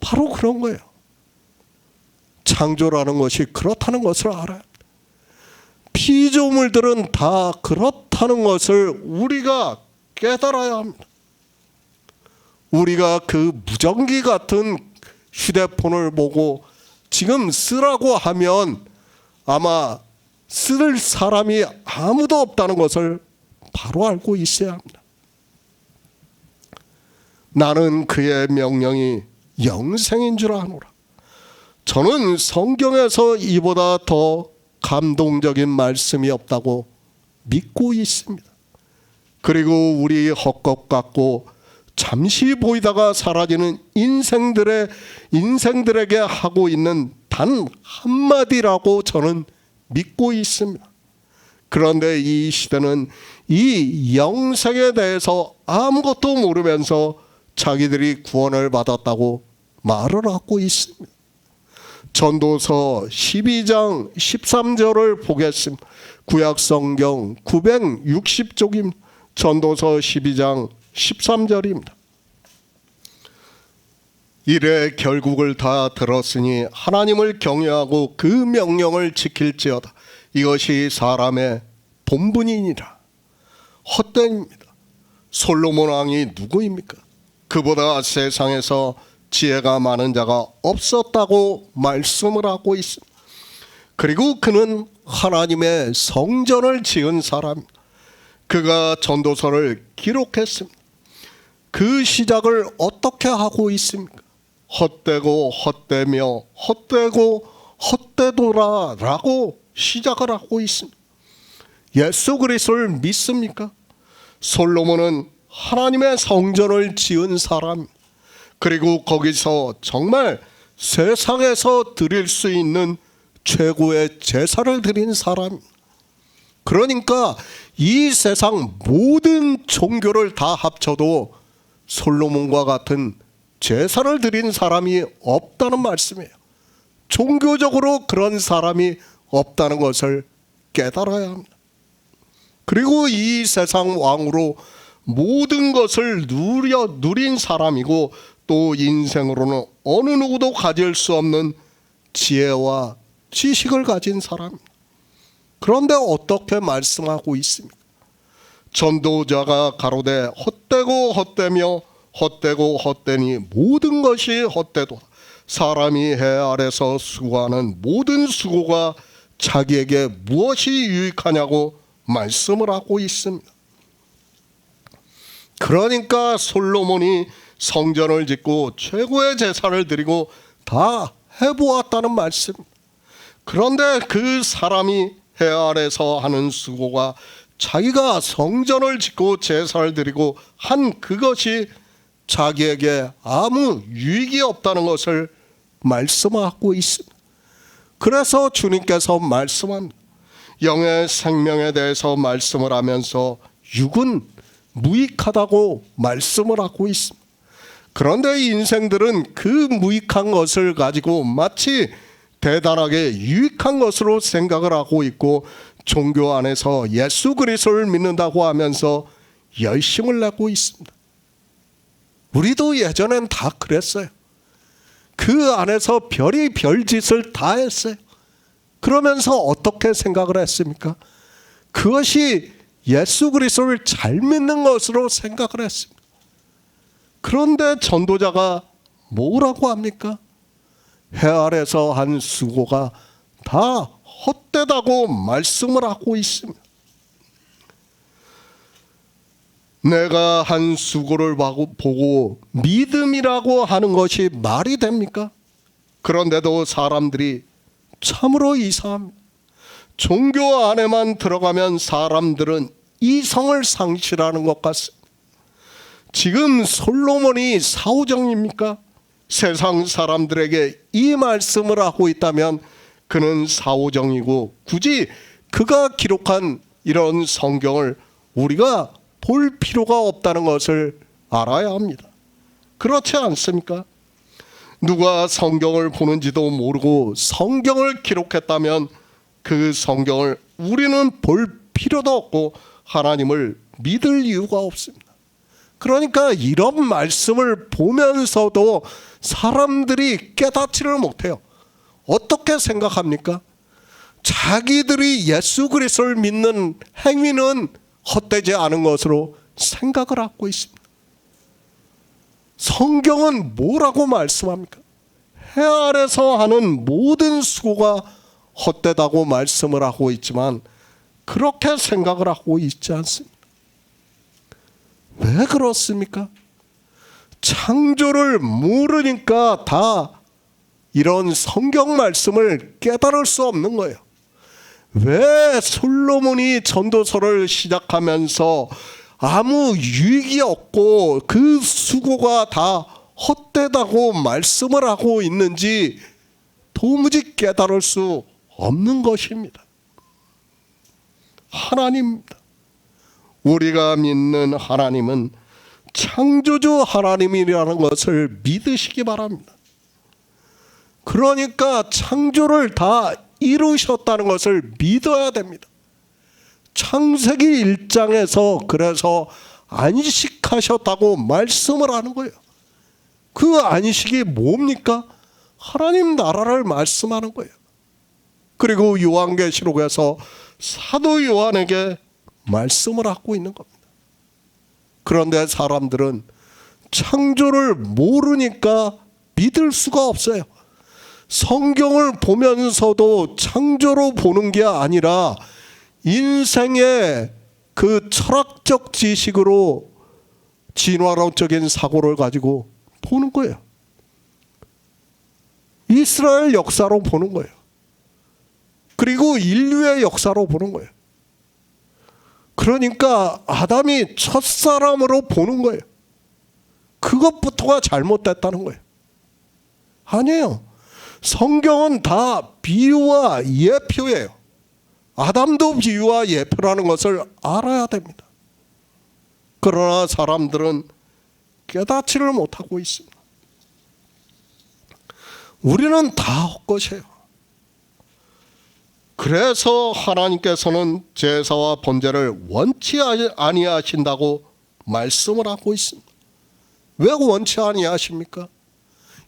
바로 그런 거예요. 창조라는 것이 그렇다는 것을 알아요. 피조물들은 다 그렇다는 것을 우리가 깨달아야 합니다. 우리가 그 무전기 같은 휴대폰을 보고 지금 쓰라고 하면 아마 쓸 사람이 아무도 없다는 것을 바로 알고 있어야 합니다. 나는 그의 명령이 영생인 줄 아노라. 저는 성경에서 이보다 더 감동적인 말씀이 없다고 믿고 있습니다. 그리고 우리 헛것 같고 잠시 보이다가 사라지는 인생들에게 하고 있는 단 한마디라고 저는 믿고 있습니다. 그런데 이 시대는 이 영생에 대해서 아무것도 모르면서 자기들이 구원을 받았다고 말을 하고 있습니다. 전도서 12장 13절을 보겠습니다. 구약성경 960쪽입니다. 전도서 12장 13절입니다. 이래 결국을 다 들었으니 하나님을 경외하고 그 명령을 지킬지어다. 이것이 사람의 본분이니라. 헛되입니다. 솔로몬 왕이 누구입니까? 그보다 세상에서 지혜가 많은 자가 없었다고 말씀을 하고 있습니다. 그리고 그는 하나님의 성전을 지은 사람입니다. 그가 전도서를 기록했습니다. 그 시작을 어떻게 하고 있습니까? 헛되고 헛되며 헛되고 헛되도라 라고 시작을 하고 있습니다. 예수 그리스도를 믿습니까? 솔로몬은 하나님의 성전을 지은 사람, 그리고 거기서 정말 세상에서 드릴 수 있는 최고의 제사를 드린 사람. 그러니까 이 세상 모든 종교를 다 합쳐도 솔로몬과 같은 제사를 드린 사람이 없다는 말씀이에요. 종교적으로 그런 사람이 없다는 것을 깨달아야 합니다. 그리고 이 세상 왕으로 모든 것을 누린 사람이고, 또 인생으로는 어느 누구도 가질 수 없는 지혜와 지식을 가진 사람입니다. 그런데 어떻게 말씀하고 있습니까? 전도자가 가로되 헛되고 헛되며 헛되고 헛되니 모든 것이 헛되도다. 사람이 해 아래서 수고하는 모든 수고가 자기에게 무엇이 유익하냐고 말씀을 하고 있습니다. 그러니까 솔로몬이 성전을 짓고 최고의 제사를 드리고 다 해보았다는 말씀. 그런데 그 사람이 해 아래서 하는 수고가 자기가 성전을 짓고 제사를 드리고 한 그것이 자기에게 아무 유익이 없다는 것을 말씀하고 있습니다. 그래서 주님께서 말씀합니다. 영의 생명에 대해서 말씀을 하면서 육은 무익하다고 말씀을 하고 있습니다. 그런데 인생들은 그 무익한 것을 가지고 마치 대단하게 유익한 것으로 생각을 하고 있고, 종교 안에서 예수 그리스도를 믿는다고 하면서 열심을 내고 있습니다. 우리도 예전엔 다 그랬어요. 그 안에서 별짓을 다 했어요. 그러면서 어떻게 생각을 했습니까? 그것이 예수 그리스도를 잘 믿는 것으로 생각을 했습니다. 그런데 전도자가 뭐라고 합니까? 해 아래서 한 수고가 다 헛되다고 말씀을 하고 있습니다. 내가 한 수고를 보고 믿음이라고 하는 것이 말이 됩니까? 그런데도 사람들이 참으로 이상합니다. 종교 안에만 들어가면 사람들은 이성을 상실하는 것 같습니다. 지금 솔로몬이 사오정입니까? 세상 사람들에게 이 말씀을 하고 있다면 그는 사오정이고, 굳이 그가 기록한 이런 성경을 우리가 볼 필요가 없다는 것을 알아야 합니다. 그렇지 않습니까? 누가 성경을 보는지도 모르고 성경을 기록했다면 그 성경을 우리는 볼 필요도 없고 하나님을 믿을 이유가 없습니다. 그러니까 이런 말씀을 보면서도 사람들이 깨닫지를 못해요. 어떻게 생각합니까? 자기들이 예수 그리스도를 믿는 행위는 헛되지 않은 것으로 생각을 하고 있습니다. 성경은 뭐라고 말씀합니까? 해 아래서 하는 모든 수고가 헛되다고 말씀을 하고 있지만 그렇게 생각을 하고 있지 않습니다. 왜 그렇습니까? 창조를 모르니까 다 이런 성경 말씀을 깨달을 수 없는 거예요. 왜 솔로몬이 전도서를 시작하면서 아무 유익이 없고 그 수고가 다 헛되다고 말씀을 하고 있는지 도무지 깨달을 수 없는 것입니다. 하나님입니다. 우리가 믿는 하나님은 창조주 하나님이라는 것을 믿으시기 바랍니다. 그러니까 창조를 다 이루셨다는 것을 믿어야 됩니다. 창세기 1장에서 그래서 안식하셨다고 말씀을 하는 거예요. 그 안식이 뭡니까? 하나님 나라를 말씀하는 거예요. 그리고 요한계시록에서 사도 요한에게 말씀을 하고 있는 겁니다. 그런데 사람들은 창조를 모르니까 믿을 수가 없어요. 성경을 보면서도 창조로 보는 게 아니라 인생의 그 철학적 지식으로 진화론적인 사고를 가지고 보는 거예요. 이스라엘 역사로 보는 거예요. 그리고 인류의 역사로 보는 거예요. 그러니까 아담이 첫사람으로 보는 거예요. 그것부터가 잘못됐다는 거예요. 아니에요. 성경은 다 비유와 예표예요. 아담도 비유와 예표라는 것을 알아야 됩니다. 그러나 사람들은 깨닫지를 못하고 있습니다. 우리는 다 헛것이에요. 그래서 하나님께서는 제사와 번제를 원치 아니하신다고 말씀을 하고 있습니다. 왜 원치 아니하십니까?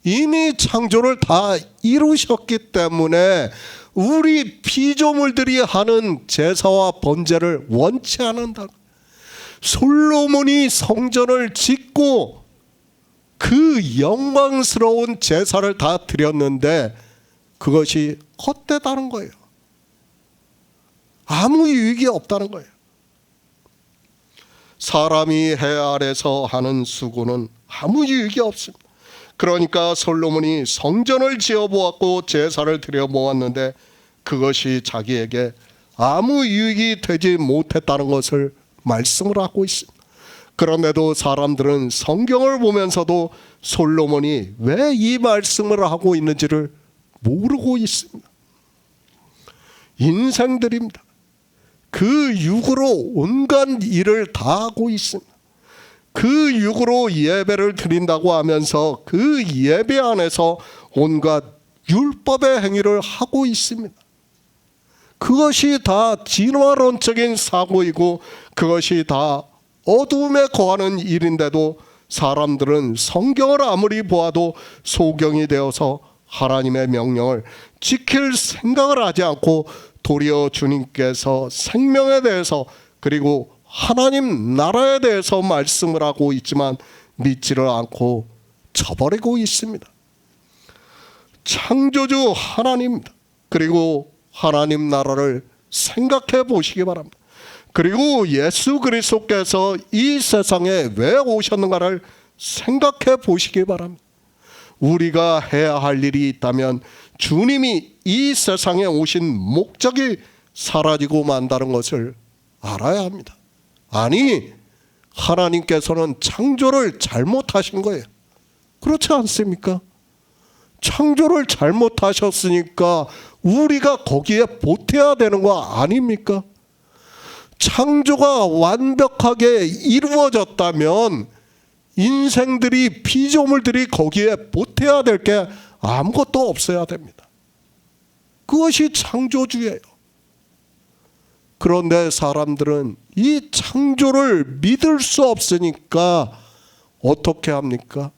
이미 창조를 다 이루셨기 때문에 우리 피조물들이 하는 제사와 번제를 원치 않는다. 솔로몬이 성전을 짓고 그 영광스러운 제사를 다 드렸는데 그것이 헛되다는 거예요. 아무 유익이 없다는 거예요. 사람이 해 아래서 하는 수고는 아무 유익이 없습니다. 그러니까 솔로몬이 성전을 지어보았고 제사를 드려보았는데 그것이 자기에게 아무 유익이 되지 못했다는 것을 말씀을 하고 있습니다. 그런데도 사람들은 성경을 보면서도 솔로몬이 왜 이 말씀을 하고 있는지를 모르고 있습니다. 인생들입니다. 그 육으로 온갖 일을 다 하고 있습니다. 그 육으로 예배를 드린다고 하면서 그 예배 안에서 온갖 율법의 행위를 하고 있습니다. 그것이 다 진화론적인 사고이고 그것이 다 어둠에 거하는 일인데도 사람들은 성경을 아무리 보아도 소경이 되어서 하나님의 명령을 지킬 생각을 하지 않고 도리어 주님께서 생명에 대해서 그리고 하나님 나라에 대해서 말씀을 하고 있지만 믿지를 않고 저버리고 있습니다. 창조주 하나님입니다. 그리고 하나님 나라를 생각해 보시기 바랍니다. 그리고 예수 그리스도께서 이 세상에 왜 오셨는가를 생각해 보시기 바랍니다. 우리가 해야 할 일이 있다면 주님이 이 세상에 오신 목적이 사라지고 만다는 것을 알아야 합니다. 아니, 하나님께서는 창조를 잘못하신 거예요. 그렇지 않습니까? 창조를 잘못하셨으니까 우리가 거기에 보태야 되는 거 아닙니까? 창조가 완벽하게 이루어졌다면 인생들이 피조물들이 거기에 보태야 될 게 아무것도 없어야 됩니다. 그것이 창조주예요. 그런데 사람들은 이 창조를 믿을 수 없으니까 어떻게 합니까?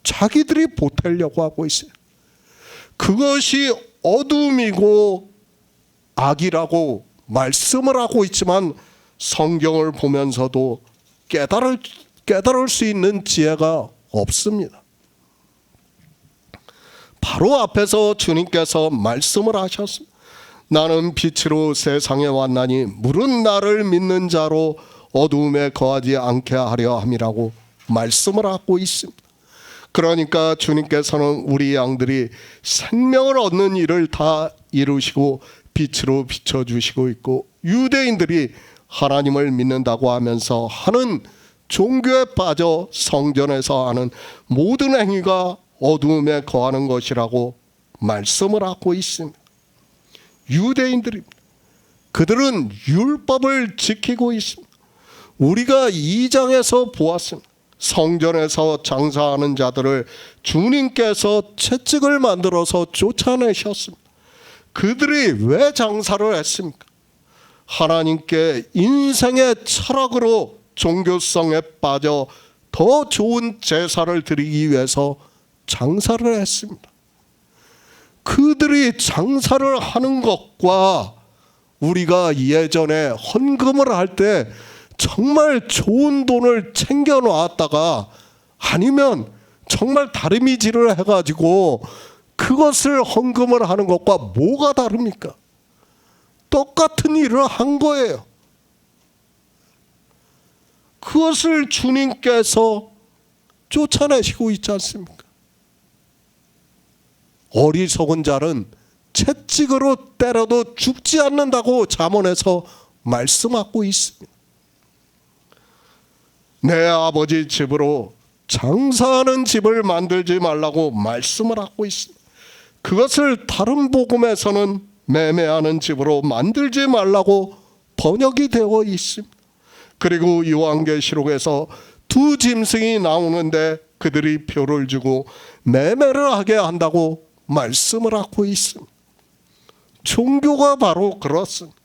자기들이 보태려고 하고 있어요. 그것이 어둠이고 악이라고 말씀을 하고 있지만 성경을 보면서도 깨달을 수 있는 지혜가 없습니다. 바로 앞에서 주님께서 말씀을 하셨습니다. 나는 빛으로 세상에 왔나니 물은 나를 믿는 자로 어두움에 거하지 않게 하려 함이라고 말씀을 하고 있습니다. 그러니까 주님께서는 우리 양들이 생명을 얻는 일을 다 이루시고 빛으로 비춰주시고 있고 유대인들이 하나님을 믿는다고 하면서 하는 종교에 빠져 성전에서 하는 모든 행위가 어두움에 거하는 것이라고 말씀을 하고 있습니다. 유대인들입니다. 그들은 율법을 지키고 있습니다. 우리가 2장에서 보았습니다. 성전에서 장사하는 자들을 주님께서 채찍을 만들어서 쫓아내셨습니다. 그들이 왜 장사를 했습니까? 하나님께 인생의 철학으로 종교성에 빠져 더 좋은 제사를 드리기 위해서 장사를 했습니다. 그들이 장사를 하는 것과 우리가 예전에 헌금을 할 때 정말 좋은 돈을 챙겨 놨다가 아니면 정말 다리미질을 해가지고 그것을 헌금을 하는 것과 뭐가 다릅니까? 똑같은 일을 한 거예요. 그것을 주님께서 쫓아내시고 있지 않습니까? 어리석은 자는 채찍으로 때려도 죽지 않는다고 잠언에서 말씀하고 있습니다. 내 아버지 집으로 장사하는 집을 만들지 말라고 말씀을 하고 있습니다. 그것을 다른 복음에서는 매매하는 집으로 만들지 말라고 번역이 되어 있습니다. 그리고 요한계시록에서 두 짐승이 나오는데 그들이 표를 주고 매매를 하게 한다고 말씀을 하고 있습니다. 종교가 바로 그렇습니다.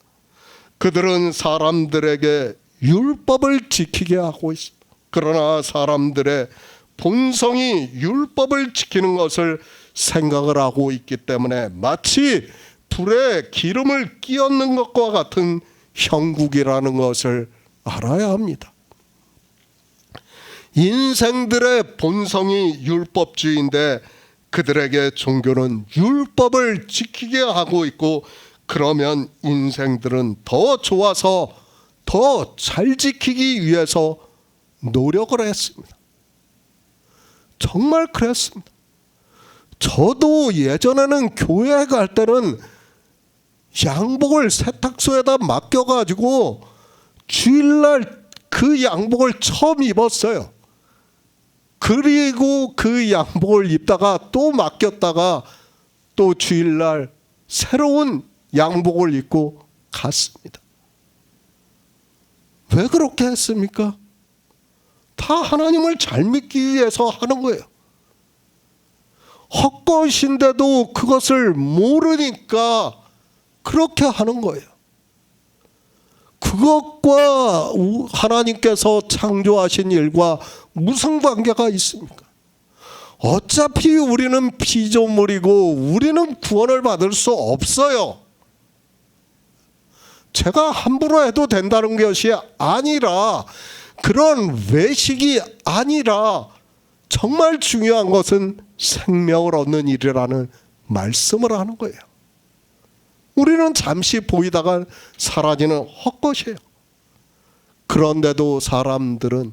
그들은 사람들에게 율법을 지키게 하고 있습니다. 그러나 사람들의 본성이 율법을 지키는 것을 생각을 하고 있기 때문에 마치 불에 기름을 끼얹는 것과 같은 형국이라는 것을 알아야 합니다. 인생들의 본성이 율법주의인데 그들에게 종교는 율법을 지키게 하고 있고, 그러면 인생들은 더 좋아서 더 잘 지키기 위해서 노력을 했습니다. 정말 그랬습니다. 저도 예전에는 교회 갈 때는 양복을 세탁소에다 맡겨가지고 주일날 그 양복을 처음 입었어요. 그리고 그 양복을 입다가 또 맡겼다가 또 주일날 새로운 양복을 입고 갔습니다. 왜 그렇게 했습니까? 다 하나님을 잘 믿기 위해서 하는 거예요. 헛것인데도 그것을 모르니까 그렇게 하는 거예요. 그것과 하나님께서 창조하신 일과 무슨 관계가 있습니까? 어차피 우리는 피조물이고 우리는 구원을 받을 수 없어요. 제가 함부로 해도 된다는 것이 아니라, 그런 외식이 아니라 정말 중요한 것은 생명을 얻는 일이라는 말씀을 하는 거예요. 우리는 잠시 보이다가 사라지는 헛것이에요. 그런데도 사람들은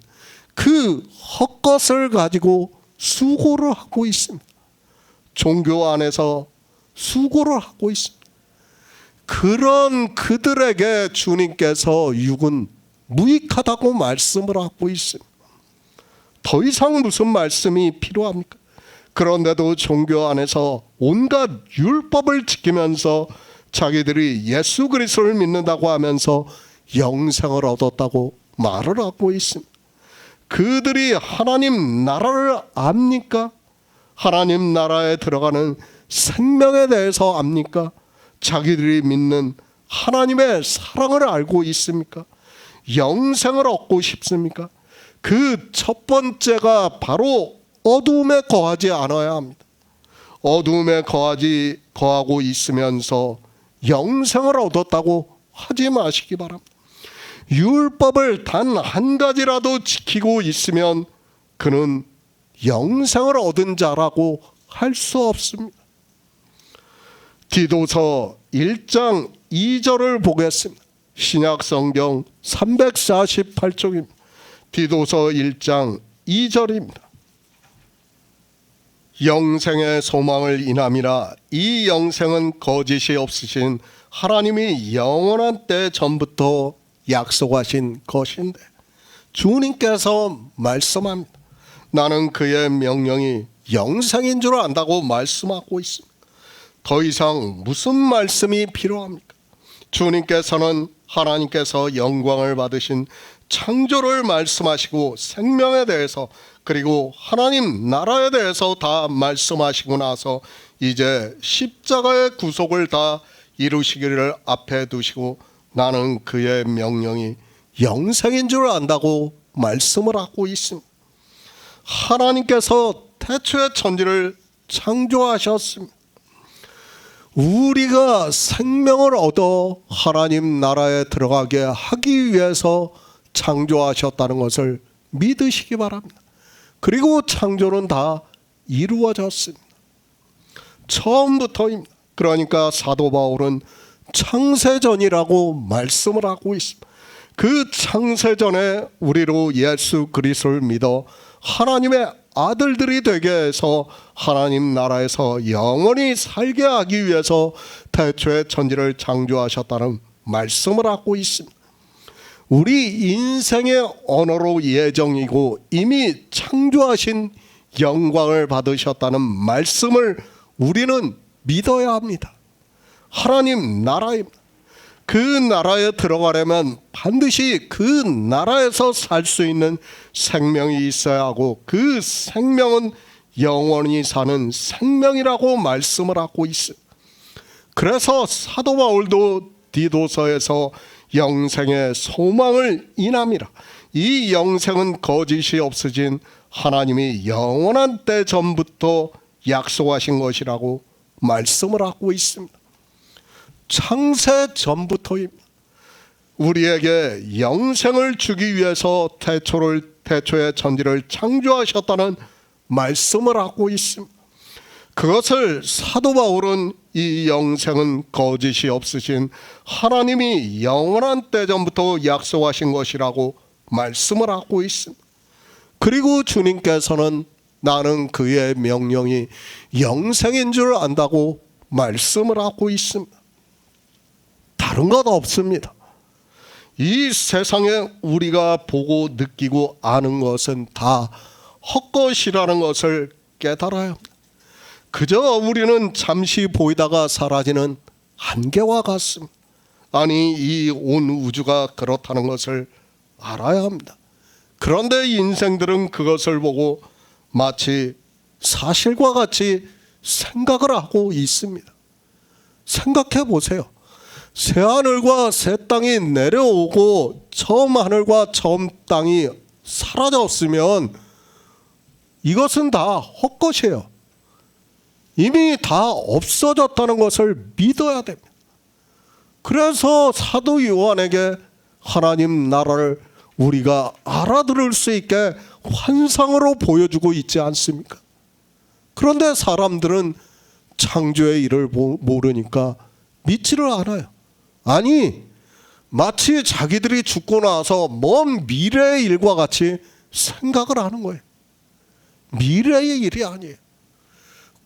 그 헛것을 가지고 수고를 하고 있습니다. 종교 안에서 수고를 하고 있습니다. 그런 그들에게 주님께서 육은 무익하다고 말씀을 하고 있습니다. 더 이상 무슨 말씀이 필요합니까? 그런데도 종교 안에서 온갖 율법을 지키면서 자기들이 예수 그리스도를 믿는다고 하면서 영생을 얻었다고 말을 하고 있습니다. 그들이 하나님 나라를 압니까? 하나님 나라에 들어가는 생명에 대해서 압니까? 자기들이 믿는 하나님의 사랑을 알고 있습니까? 영생을 얻고 싶습니까? 그 첫 번째가 바로 어두움에 거하지 않아야 합니다. 어두움에 거하고 있으면서 영생을 얻었다고 하지 마시기 바랍니다. 율법을 단 한 가지라도 지키고 있으면 그는 영생을 얻은 자라고 할 수 없습니다. 디도서 1장 2절을 보겠습니다. 신약성경 348쪽입니다. 디도서 1장 2절입니다. 영생의 소망을 인함이라. 이 영생은 거짓이 없으신 하나님이 영원한 때 전부터 약속하신 것인데, 주님께서 말씀합니다. 나는 그의 명령이 영생인 줄 안다고 말씀하고 있습니다. 더 이상 무슨 말씀이 필요합니까? 주님께서는 하나님께서 영광을 받으신 창조를 말씀하시고 생명에 대해서 그리고 하나님 나라에 대해서 다 말씀하시고 나서 이제 십자가의 구속을 다 이루시기를 앞에 두시고 나는 그의 명령이 영생인 줄 안다고 말씀을 하고 있습니다. 하나님께서 태초에 천지를 창조하셨습니다. 우리가 생명을 얻어 하나님 나라에 들어가게 하기 위해서 창조하셨다는 것을 믿으시기 바랍니다. 그리고 창조는 다 이루어졌습니다. 처음부터입니다. 그러니까 사도 바울은 창세전이라고 말씀을 하고 있습니다. 그 창세전에 우리로 예수 그리스도를 믿어 하나님의 아들들이 되게 해서 하나님 나라에서 영원히 살게 하기 위해서 태초에 천지를 창조하셨다는 말씀을 하고 있습니다. 우리 인생의 언어로 예정이고 이미 창조하신 영광을 받으셨다는 말씀을 우리는 믿어야 합니다. 하나님 나라입니다. 그 나라에 들어가려면 반드시 그 나라에서 살 수 있는 생명이 있어야 하고 그 생명은 영원히 사는 생명이라고 말씀을 하고 있습니다. 그래서 사도 바울도 디도서에서 영생의 소망을 인함이라. 이 영생은 거짓이 없어진 하나님이 영원한 때 전부터 약속하신 것이라고 말씀을 하고 있습니다. 창세 전부터입니다. 우리에게 영생을 주기 위해서 태초에 천지를 창조하셨다는 말씀을 하고 있습니다. 그것을 사도 바울은 이 영생은 거짓이 없으신 하나님이 영원한 때 전부터 약속하신 것이라고 말씀을 하고 있습니다. 그리고 주님께서는 나는 그의 명령이 영생인 줄 안다고 말씀을 하고 있습니다. 다른 것 없습니다. 이 세상에 우리가 보고 느끼고 아는 것은 다 헛것이라는 것을 깨달아야 합니다. 그저 우리는 잠시 보이다가 사라지는 안개와 같습니다. 아니 이 온 우주가 그렇다는 것을 알아야 합니다. 그런데 인생들은 그것을 보고 마치 사실과 같이 생각을 하고 있습니다. 생각해 보세요. 새 하늘과 새 땅이 내려오고 처음 하늘과 처음 땅이 사라졌으면 이것은 다 헛것이에요. 이미 다 없어졌다는 것을 믿어야 됩니다. 그래서 사도 요한에게 하나님 나라를 우리가 알아들을 수 있게 환상으로 보여주고 있지 않습니까? 그런데 사람들은 창조의 일을 모르니까 믿지를 않아요. 아니 마치 자기들이 죽고 나서 먼 미래의 일과 같이 생각을 하는 거예요. 미래의 일이 아니에요.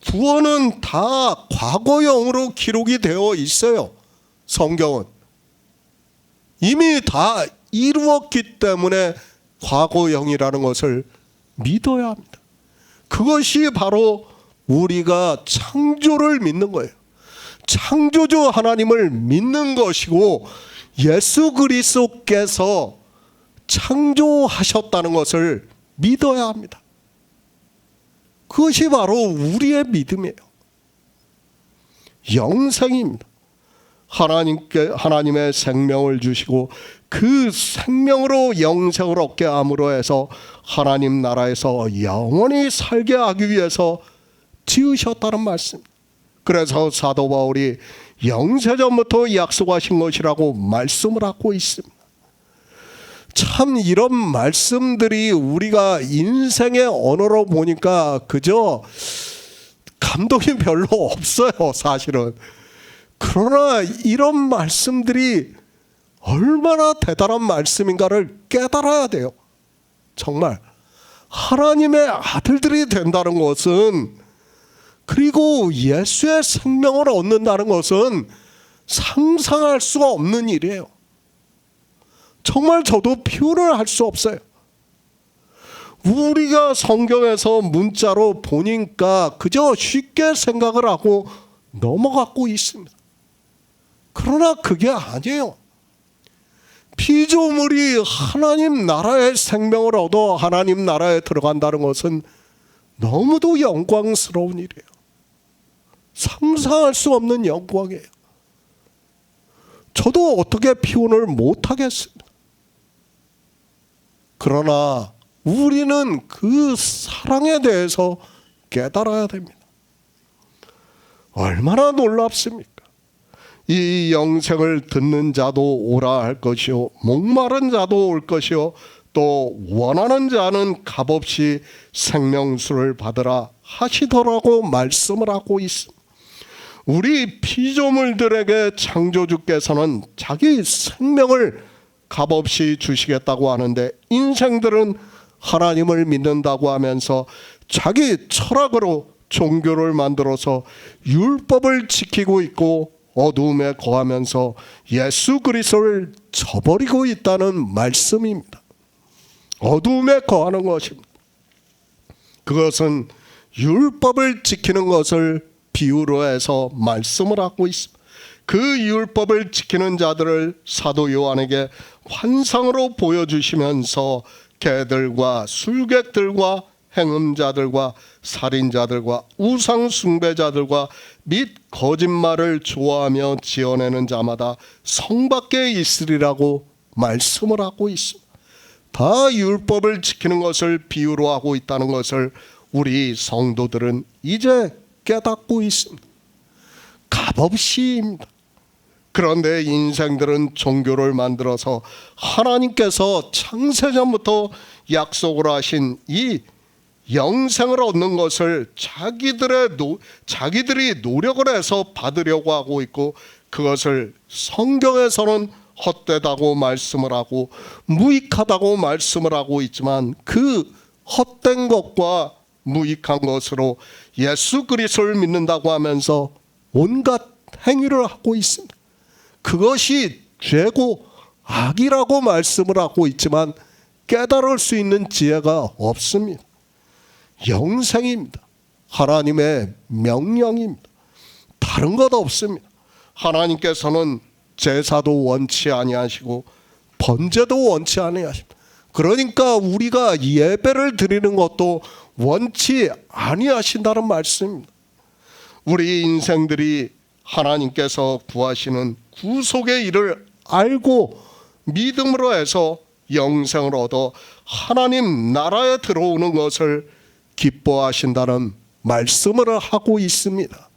구원은 다 과거형으로 기록이 되어 있어요. 성경은 이미 다 이루었기 때문에 과거형이라는 것을 믿어야 합니다. 그것이 바로 우리가 창조를 믿는 거예요. 창조주 하나님을 믿는 것이고 예수 그리스도께서 창조하셨다는 것을 믿어야 합니다. 그것이 바로 우리의 믿음이에요. 영생입니다. 하나님의 생명을 주시고 그 생명으로 영생을 얻게 함으로 해서 하나님 나라에서 영원히 살게 하기 위해서 지으셨다는 말씀. 그래서 사도 바울이 영세전부터 약속하신 것이라고 말씀을 하고 있습니다. 참 이런 말씀들이 우리가 인생의 언어로 보니까 그저 감동이 별로 없어요, 사실은. 그러나 이런 말씀들이 얼마나 대단한 말씀인가를 깨달아야 돼요. 정말 하나님의 아들들이 된다는 것은, 그리고 예수의 생명을 얻는다는 것은 상상할 수가 없는 일이에요. 정말 저도 표현을 할 수 없어요. 우리가 성경에서 문자로 보니까 그저 쉽게 생각을 하고 넘어가고 있습니다. 그러나 그게 아니에요. 피조물이 하나님 나라의 생명을 얻어 하나님 나라에 들어간다는 것은 너무도 영광스러운 일이에요. 상상할 수 없는 영광이에요. 저도 어떻게 표현을 못하겠습니다. 그러나 우리는 그 사랑에 대해서 깨달아야 됩니다. 얼마나 놀랍습니까? 이 영생을 듣는 자도 오라 할 것이요 목마른 자도 올 것이요 또 원하는 자는 값없이 생명수를 받으라 하시더라고 말씀을 하고 있습니다. 우리 피조물들에게 창조주께서는 자기 생명을 값없이 주시겠다고 하는데, 인생들은 하나님을 믿는다고 하면서 자기 철학으로 종교를 만들어서 율법을 지키고 있고 어두움에 거하면서 예수 그리스도를 저버리고 있다는 말씀입니다. 어두움에 거하는 것입니다. 그것은 율법을 지키는 것을 비유로 해서 말씀을 하고 있습니다. 그 율법을 지키는 자들을 사도 요한에게 환상으로 보여주시면서 개들과 술객들과 행음자들과 살인자들과 우상 숭배자들과 및 거짓말을 좋아하며 지어내는 자마다 성 밖에 있으리라고 말씀을 하고 있습니다. 다 율법을 지키는 것을 비유로 하고 있다는 것을 우리 성도들은 이제 깨닫고 있습니다. 값없이입니다. 그런데 인생들은 종교를 만들어서 하나님께서 창세전부터 약속을 하신 이 영생을 얻는 것을 자기들이 노력을 해서 받으려고 하고 있고, 그것을 성경에서는 헛되다고 말씀을 하고 무익하다고 말씀을 하고 있지만, 그 헛된 것과 무익한 것으로 예수 그리스도를 믿는다고 하면서 온갖 행위를 하고 있습니다. 그것이 죄고 악이라고 말씀을 하고 있지만 깨달을 수 있는 지혜가 없습니다. 영생입니다. 하나님의 명령입니다. 다른 것 없습니다. 하나님께서는 제사도 원치 아니하시고 번제도 원치 아니하십니다. 그러니까 우리가 예배를 드리는 것도 원치 아니하신다는 말씀입니다. 우리 인생들이 하나님께서 구하시는 구속의 일을 알고 믿음으로 해서 영생을 얻어 하나님 나라에 들어오는 것을 기뻐하신다는 말씀을 하고 있습니다.